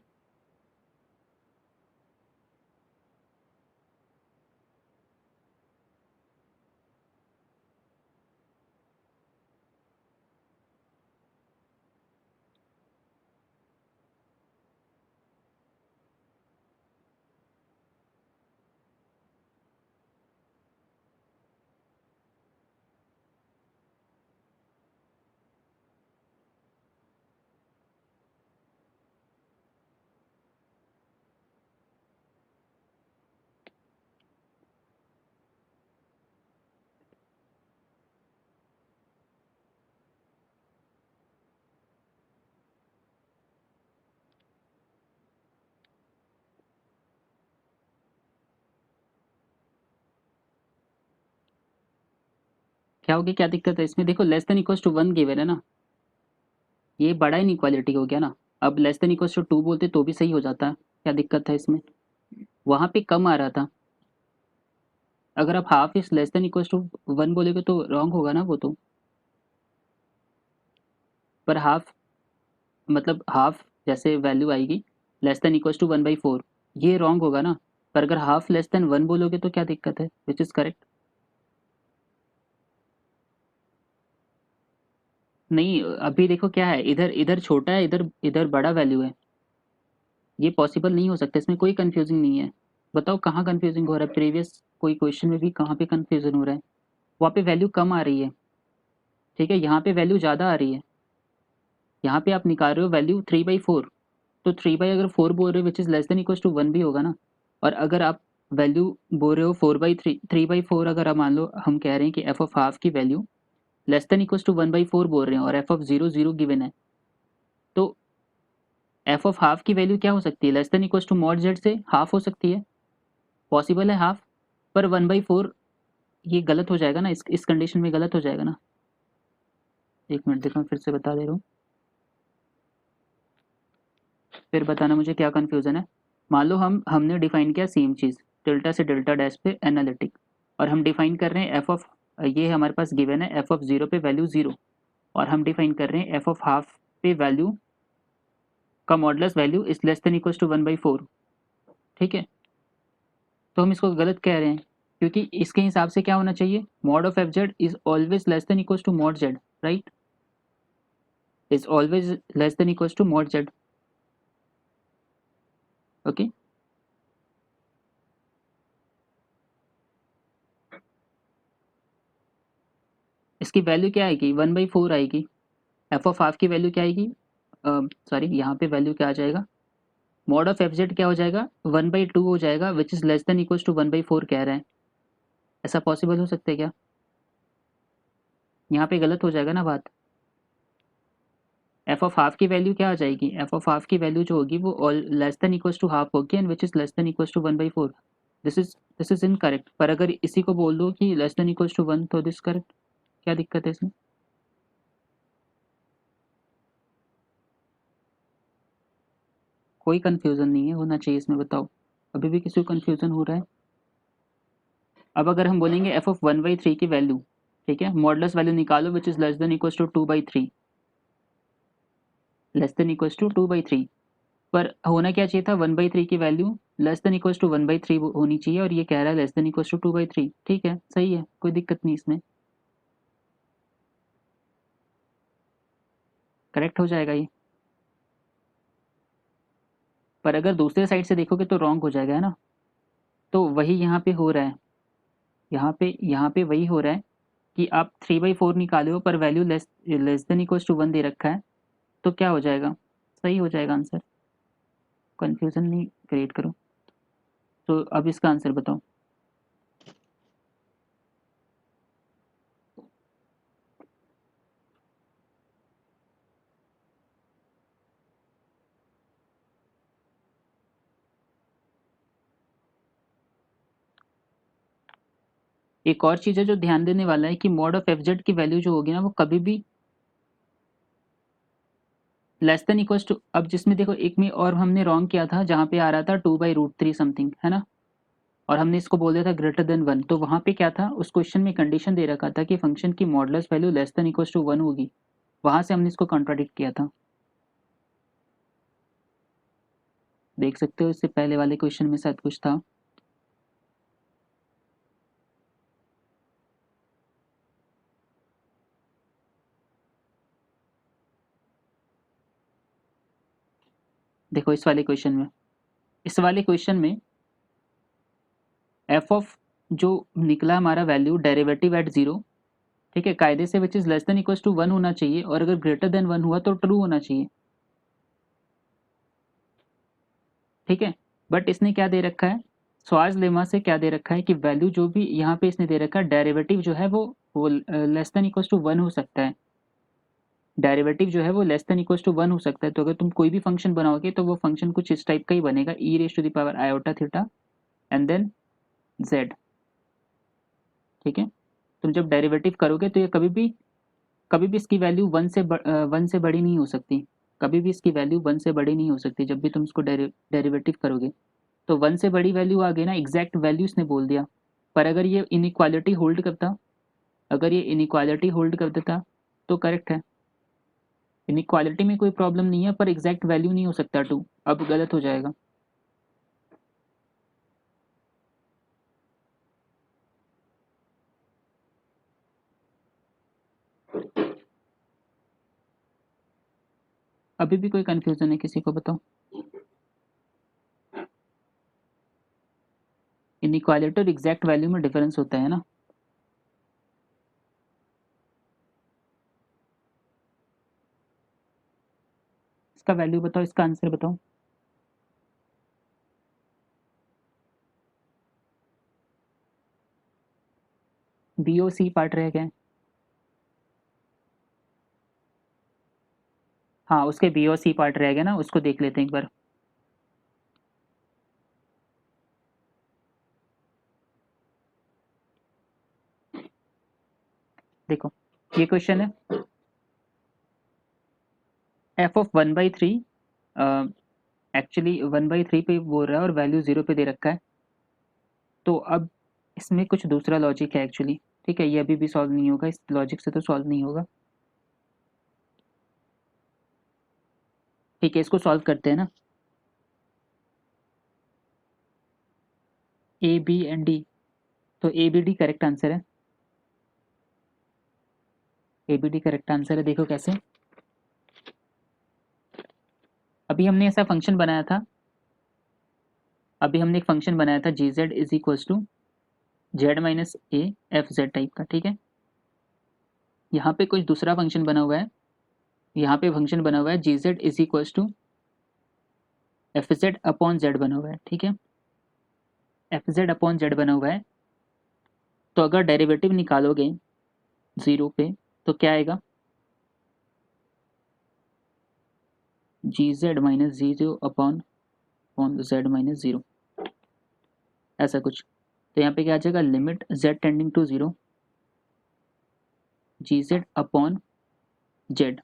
Speaker 1: क्या हो गया, क्या दिक्कत है इसमें, देखो less than equals to 1 given है ना, ये बड़ा इनइक्वालिटी हो गया ना। अब लेस देन इक्वल्स टू 2 बोलते तो भी सही हो जाता, क्या दिक्कत था इसमें, वहां पे कम आ रहा था। अगर आप half is less than equals to 1 बोलेगे तो रॉन्ग होगा ना वो तो, पर हाफ मतलब हाफ जैसे वैल्यू आएगी लेस देन इक्वल्स टू 1/4, ये रॉन्ग होगा ना। पर अगर हाफ लेस देन 1 बोलोगे तो क्या दिक्कत है, विच इज करेक्ट। नहीं, अभी देखो क्या है, इधर इधर छोटा है, इधर इधर बड़ा वैल्यू है, ये पॉसिबल नहीं हो सकता, इसमें कोई कंफ्यूजिंग नहीं है। बताओ कहाँ कंफ्यूजिंग हो रहा है, प्रीवियस कोई क्वेश्चन में भी कहाँ पे कंफ्यूजन हो रहा है, वहाँ पे वैल्यू कम आ रही है, ठीक है, यहाँ पे वैल्यू ज़्यादा आ रही है। यहाँ पे आप निकाल रहे हो वैल्यू 3/4, तो 3 अगर 4 बोल रहे हो which is less than equals to 1 भी होगा ना। और अगर आप वैल्यू बोल रहे हो 4/3, 3/4, अगर आप मान लो हम कह रहे हैं कि एफ ऑफ हाफ की value less than equals to 1/4 बोल रहे हैं, और एफ ऑफ 0 0 गिवन है, तो एफ ऑफ हाफ की वैल्यू क्या हो सकती है, less than equals to mod z से हाफ हो सकती है, पॉसिबल है हाफ, पर 1/4 ये गलत हो जाएगा ना, इस कंडीशन में गलत हो जाएगा ना। एक मिनट देखो, मैं फिर से बता दे रहा हूँ, फिर बताना मुझे क्या कन्फ्यूज़न है। मान लो हमने डिफाइन किया सेम चीज़, डेल्टा से डेल्टा डैश पे एनालिटिक, और हम डिफाइन कर रहे हैं एफ ऑफ, ये हमारे पास गिवन है एफ ऑफ 0 पे वैल्यू 0, और हम डिफाइन कर रहे हैं एफ ऑफ हाफ पे वैल्यू का modulus value is less than equal to 1/4। ठीक है, तो हम इसको गलत कह रहे हैं क्योंकि इसके हिसाब से क्या होना चाहिए, mod of F Z is always less than equal to mod z, right, is always less than equal to mod z. Okay, इसकी वैल्यू क्या आएगी, 1/4 आएगी। एफ ऑफ हाफ की वैल्यू क्या आएगी, सॉरी यहाँ पे वैल्यू क्या आ जाएगा, मॉड ऑफ एफ जेड क्या हो जाएगा, 1/2 हो जाएगा, which is less than equal to 1/4 कह रहे हैं। ऐसा पॉसिबल हो सकता है क्या, यहाँ पे गलत हो जाएगा ना बात। एफ ऑफ हाफ की वैल्यू क्या आ जाएगी, एफ ऑफ हाफ की वैल्यू जो होगी वो all less than equal to half होगी and which is less than equal to 1/4। This is incorrect, पर अगर इसी को बोल दो कि लेस देन इक्वल टू 1 तो दिस करेक्ट, क्या दिक्कत है इसमें। कोई कंफ्यूजन नहीं है, होना चाहिए इसमें, बताओ अभी भी किसी को कंफ्यूजन हो रहा है। अब अगर हम बोलेंगे एफ ऑफ 1/3 की वैल्यू, ठीक है, मॉडुलस वैल्यू निकालो which is less than equal to 2/3, less than equal to 2/3, पर होना क्या चाहिए था, 1/3 की value less than equal to 1/3 होनी चाहिए और ये कह रहा है लेस देन इक्वल टू 2/3। ठीक है, सही है, कोई दिक्कत नहीं इसमें, करेक्ट हो जाएगा ये। पर अगर दूसरे साइड से देखोगे तो रॉन्ग हो जाएगा, है ना। तो वही यहाँ पे हो रहा है, यहाँ पे वही हो रहा है कि आप 3/4 निकाले हो पर value less less than equal to 1 दे रखा है, तो क्या हो जाएगा, सही हो जाएगा आंसर। कंफ्यूजन नहीं क्रिएट करो। तो अब इसका आंसर बताओ। एक और चीज़ है जो ध्यान देने वाला है कि मॉड ऑफ एफ जेड की वैल्यू जो होगी ना वो कभी भी लेस देन इक्वल टू, अब जिसमें देखो एक में और हमने रॉन्ग किया था जहाँ पे आ रहा था 2/√3 समथिंग, है ना, और हमने इसको बोल दिया था ग्रेटर देन 1, तो वहाँ पे क्या था, उस क्वेश्चन में कंडीशन दे रखा था कि फंक्शन की modulus value less than equal to 1 होगी, वहाँ से हमने इसको कॉन्ट्राडिक्ट किया था। देख सकते हो इससे पहले वाले क्वेश्चन में शायद कुछ था। देखो इस वाले क्वेश्चन में एफ ऑफ जो निकला हमारा वैल्यू डेरिवेटिव एट 0, ठीक है, कायदे से which is less than equal to 1 होना चाहिए और अगर ग्रेटर देन 1 हुआ तो ट्रू होना चाहिए। ठीक है, बट इसने क्या दे रखा है, स्वार्ज लेमा से क्या दे रखा है कि वैल्यू जो भी यहाँ पे इसने दे रखा है डेरिवेटिव जो है वो लेस देन इक्वल टू 1 हो सकता है, डेरिवेटिव जो है वो लेस देन इक्वल टू 1 हो सकता है। तो अगर तुम कोई भी फंक्शन बनाओगे तो वो फंक्शन कुछ इस टाइप का ही बनेगा, E raise to the power iota theta and then Z. ठीक है, तुम जब डेरिवेटिव करोगे तो ये कभी भी इसकी वैल्यू 1 से बड़ी नहीं हो सकती, कभी भी इसकी वैल्यू 1 से बड़ी नहीं हो सकती जब भी तुम इसको डेरिवेटिव करोगे। तो 1 से बड़ी वैल्यू आ गई ना, एग्जैक्ट वैल्यू इसने बोल दिया। पर अगर ये इनइक्वालिटी होल्ड करता, अगर ये इनइक्वालिटी होल्ड कर देता तो करेक्ट है, इनइक्वालिटी में कोई प्रॉब्लम नहीं है, पर एग्जैक्ट वैल्यू नहीं हो सकता 2, अब गलत हो जाएगा। अभी भी कोई कंफ्यूजन है किसी को, बताओ। इनइक्वालिटी और एग्जैक्ट वैल्यू में डिफरेंस होता है ना। इसका वैल्यू बताओ, इसका आंसर बताओ। बी ओ सी पार्ट रह गया है। हाँ, उसके बी ओ सी पार्ट रह गया ना, उसको देख लेते हैं एक बार। देखो ये क्वेश्चन है एफ ऑफ 1/3, एक्चुअली 1/3 पे बोल रहा है और वैल्यू 0 पे दे रखा है। तो अब इसमें कुछ दूसरा लॉजिक है एक्चुअली, ठीक है, ये अभी भी सॉल्व नहीं होगा, इस लॉजिक से तो सॉल्व नहीं होगा। ठीक है, इसको सॉल्व करते हैं ना। ए बी एंड डी, तो A B D correct answer है। A B D correct answer है। देखो कैसे, अभी हमने ऐसा फंक्शन बनाया था, अभी हमने एक फंक्शन बनाया था G Z is equals to Z minus A F Z type का, ठीक है। यहाँ पे कुछ दूसरा फंक्शन बना हुआ है, यहाँ पे फंक्शन बना हुआ है G Z is equals to F Z upon Z बना हुआ है, ठीक है। एफ जेड अपॉन जेड बना हुआ है, तो अगर डेरिवेटिव निकालोगे जीरो पे तो क्या आएगा, G Z minus zero upon Z minus zero, ऐसा कुछ। तो यहाँ पे क्या आ जाएगा, limit Z tending to zero G Z upon Z,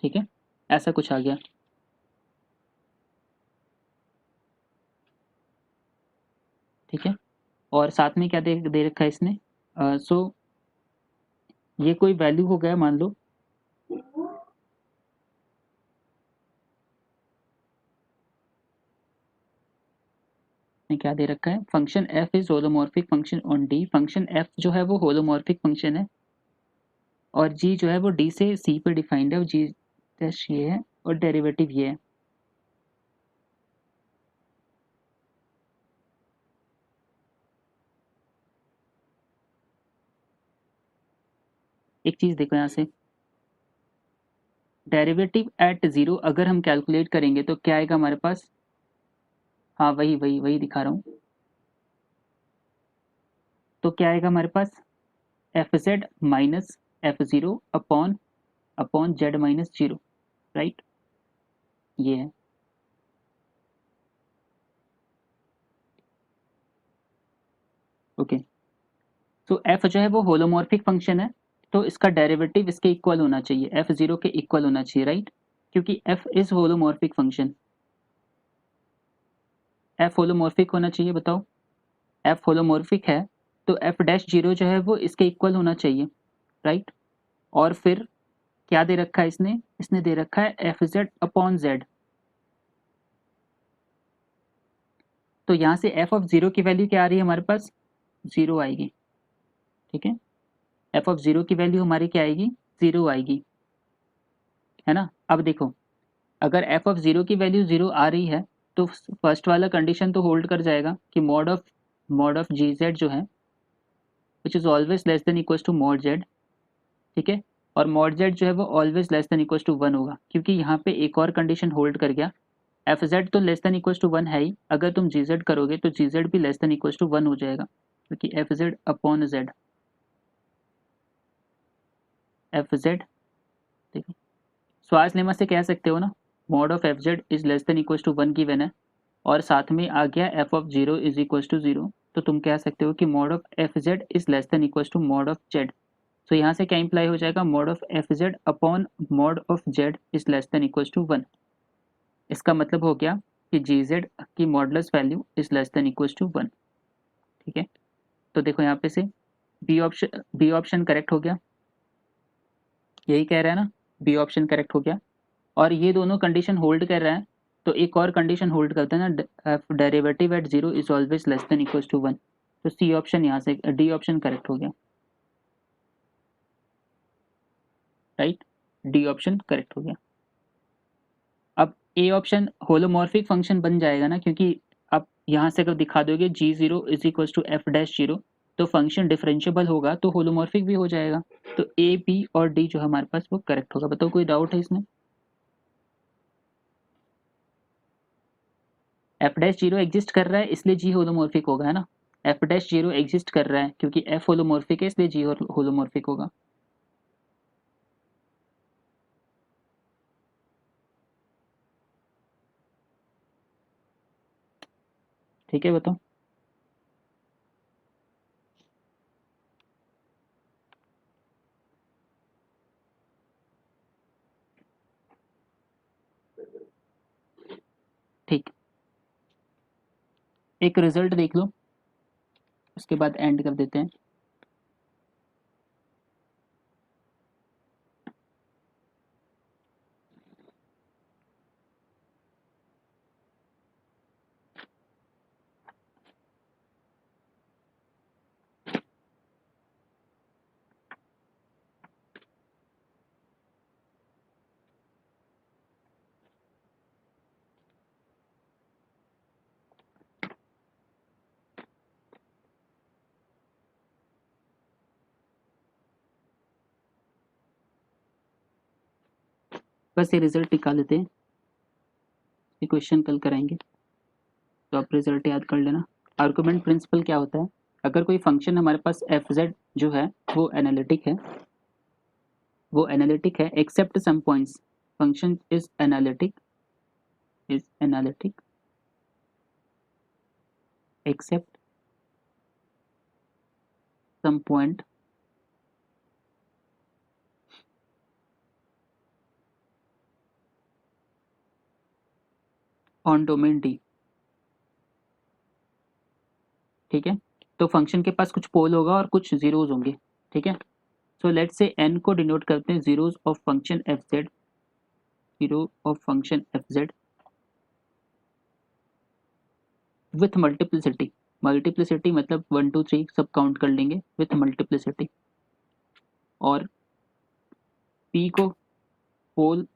Speaker 1: ठीक है, ऐसा कुछ आ गया। ठीक है, और साथ में क्या दे रखा है इसने, सो ये कोई वैल्यू हो गया मान लो, ने क्या दे रखा है, function F is holomorphic function on D. Function F जो है वो होलोमॉर्फिक फंक्शन है, और जी जो है वो डी से सी पे डिफाइंड है, और जी डैश ये है और डेरिवेटिव ये है। एक चीज देखो यहाँ से, डेरिवेटिव एट जीरो अगर हम कैलकुलेट करेंगे तो क्या आएगा हमारे पास, हाँ वही वही वही दिखा रहा हूँ। तो क्या आएगा हमारे पास, F Z minus F zero upon upon Z minus zero, right, ये है। ओके, तो एफ जो है वो होलोमॉर्फिक फंक्शन है, तो इसका डेरिवेटिव इसके इक्वल होना चाहिए, एफ जीरो के इक्वल होना चाहिए, राइट, क्योंकि F is holomorphic function. F holomorphic होना चाहिए, बताओ, एफ होलोमॉर्फिक है तो एफ डैश जीरो जो है वो इसके इक्वल होना चाहिए, राइट। और फिर क्या दे रखा है इसने, इसने दे रखा है एफ जेड अपॉन जेड, तो यहाँ से एफ ऑफ जीरो की वैल्यू क्या आ रही है हमारे पास, जीरो आएगी, ठीक है। एफ ऑफ जीरो की वैल्यू हमारी क्या आएगी, जीरो आएगी, है ना। अब देखो, अगर एफ ऑफ जीरो की वैल्यू जीरो आ रही है तो फर्स्ट वाला कंडीशन तो होल्ड कर जाएगा कि मॉड ऑफ जी जेड जो है which is always less than equal to mod z, ठीक है। और मॉड जेड जो है वो always less than equal to one होगा, क्योंकि यहाँ पे एक और कंडीशन होल्ड कर गया, एफ जेड तो less than equal to one है ही, अगर तुम जी जेड करोगे तो जी जेड भी less than equal to one हो जाएगा, क्योंकि f Z upon z, f z, देखो स्वास लेमा से कह सकते हो ना, mod of F Z is less than equal to one given है, और साथ में आ गया f of zero is equal to zero, तो तुम कह सकते हो कि mod of F Z is less than equal to mod of Z. तो यहाँ से क्या इंप्लाई हो जाएगा, mod of F Z upon mod of Z is less than equal to one. इसका मतलब हो गया कि जी जेड की modulus value is less than equal to one, ठीक है। तो देखो यहाँ पे से बी ऑप्शन करेक्ट हो गया, यही कह रहा है ना, बी ऑप्शन करेक्ट हो गया, और ये दोनों कंडीशन होल्ड कर रहा है, तो एक और कंडीशन होल्ड करते हैं ना, derivative at zero is always less than equal to one, तो सी ऑप्शन यहाँ से, डी ऑप्शन करेक्ट हो गया, राइट, डी ऑप्शन करेक्ट हो गया। अब ए ऑप्शन होलोमॉर्फिक फंक्शन बन जाएगा ना, क्योंकि आप यहाँ से अगर दिखा दोगे G zero is equal to F dash zero, तो फंक्शन डिफरेंशियबल होगा तो होलोमॉर्फिक भी हो जाएगा, तो ए बी और डी जो हमारे पास वो करेक्ट होगा। बताओ कोई डाउट है इसमें, एफ डैश जीरो एग्जिस्ट कर रहा है इसलिए जी होलोमॉर्फिक होगा, है ना, एफ डैश जीरो एग्जिस्ट कर रहा है क्योंकि एफ होलोमॉर्फिक है इसलिए जी होलोमॉर्फिक होगा, ठीक है, बताओ। ठीक, एक रिजल्ट देख लो, उसके बाद एंड कर देते हैं। बस ये रिजल्ट निकाल लेते हैं, ये क्वेश्चन कल कराएंगे, तो आप रिजल्ट याद कर लेना। आर्गुमेंट प्रिंसिपल क्या होता है, अगर कोई फंक्शन हमारे पास एफ जेड जो है वो एनालिटिक है, except some points, function is analytic except some point on domain d. ठीक है, तो फंक्शन के पास कुछ पोल होगा और कुछ जीरोज होंगे। ठीक है, सो लेट्स से n को डिनोट करते हैं zeros of function F Z, zero of function F Z with multiplicity, multiplicity मतलब 1 2 3 सब काउंट कर लेंगे विथ मल्टीप्लिसिटी, और p को पोल,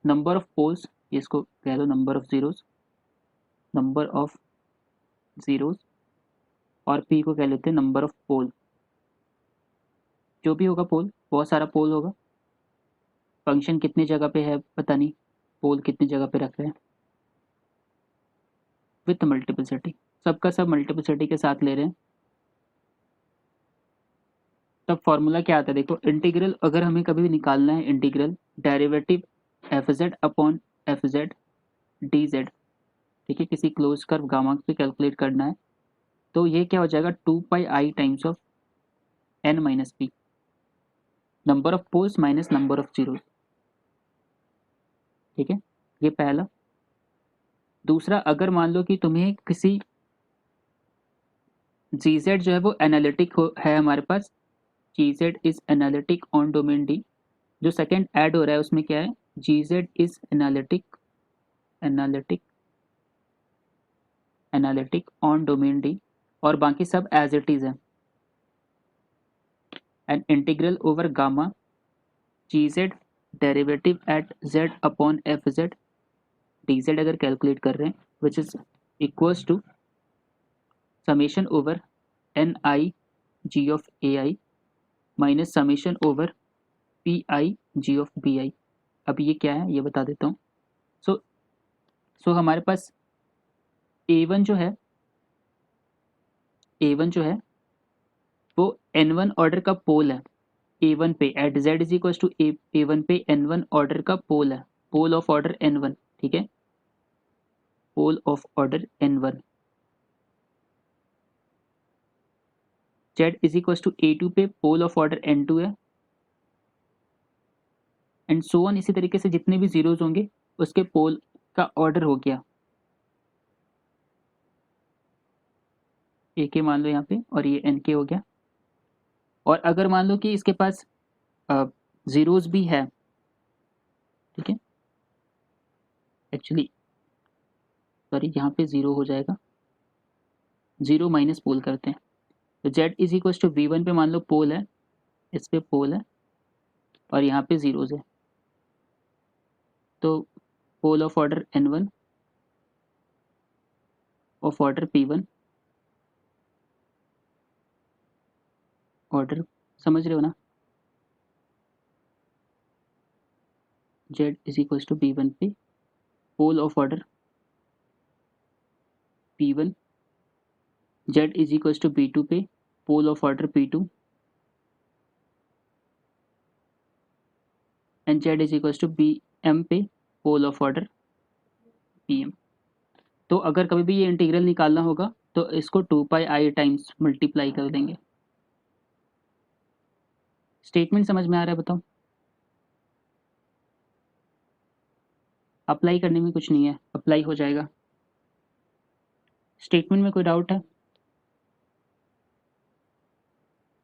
Speaker 1: नंबर ऑफ पोल्स, इसको कह दो नंबर ऑफ जीरोज, और p को कह लेते हैं नंबर ऑफ पोल, जो भी होगा पोल, बहुत सारा पोल होगा, फंक्शन कितनी जगह पे है पता नहीं, पोल कितनी जगह पे रख रहे हैं, विथ मल्टीप्लिसिटी, सबका सब मल्टीप्लिसिटी के साथ ले रहे हैं। तब फॉर्मूला क्या आता है देखो, इंटीग्रल अगर हमें कभी भी निकालना है, integral derivative F Z upon F Z D Z, ठीक है, किसी क्लोज कर्व गामा पे कैलकुलेट करना है, तो ये क्या हो जाएगा 2 pi I times of n minus P, number of poles minus number of zeros. ठीक है, ये पहला। दूसरा, अगर मान लो कि तुम्हें किसी gz जो है वो एनालिटिक है हमारे पास, gz is analytic on domain d, जो सेकंड ऐड हो रहा है उसमें क्या है, gz is analytic on domain d, और बाकी सब एज इट इज है, and integral over gamma gz derivative at z upon F Z D z अगर कैलकुलेट कर रहे हैं, which is equals to summation over n i g of a i minus summation over p i g of B i. अब ये क्या है ये बता देता हूँ। सो हमारे पास A1 जो है वो N1 ऑर्डर का पोल है, A1 पे at Z is equal to A1 पे N1 ऑर्डर का पोल है, पोल ऑफ ऑर्डर N1। ठीक है, pole of order N1, Z is equal to A2 पे पोल ऑफ ऑर्डर N2 है, एंड सो ऑन, इसी तरीके से जितने भी जीरोज होंगे उसके पोल का ऑर्डर हो गया, ए के मान लो यहाँ पे, और ये एन के हो गया। और अगर मान लो कि इसके पास जीरोज भी है, ठीक है, एक्चुअली सॉरी यहाँ पे जीरो हो जाएगा, जीरो माइनस पोल करते हैं, तो Z is equal to V1 पे मान लो पोल है, इस पे पोल है और यहाँ पे जीरोज है, तो pole of order N1 of order P1, order समझ रहे हो ना, Z is equal to B1 पे pole of order P1, Z is equal to B2 पे pole of order P2, and Z is equal to BM पे पोल ऑफ ऑर्डर PM। तो अगर कभी भी ये इंटीग्रल निकालना होगा तो इसको 2 पाई आई टाइम्स मल्टीप्लाई कर देंगे। स्टेटमेंट समझ में आ रहा है बताओ? अप्लाई करने में कुछ नहीं है, अप्लाई हो जाएगा। स्टेटमेंट में कोई डाउट है?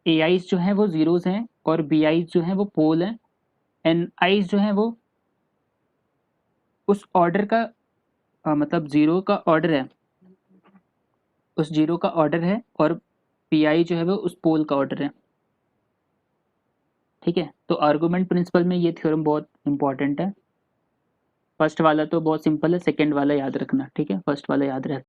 Speaker 1: ए आईज जो हैं वो जीरोज हैं और बी आईज जो हैं वो पोल हैं, एन आईज जो हैं वो उस ऑर्डर का मतलब जीरो का ऑर्डर है, उस जीरो का ऑर्डर है, और पी आई जो है वो उस पोल का ऑर्डर है। ठीक है, तो आर्गुमेंट प्रिंसिपल में ये थ्योरम बहुत इंपॉर्टेंट है। फर्स्ट वाला तो बहुत सिंपल है, सेकंड वाला याद रखना। ठीक है, फर्स्ट वाला याद रख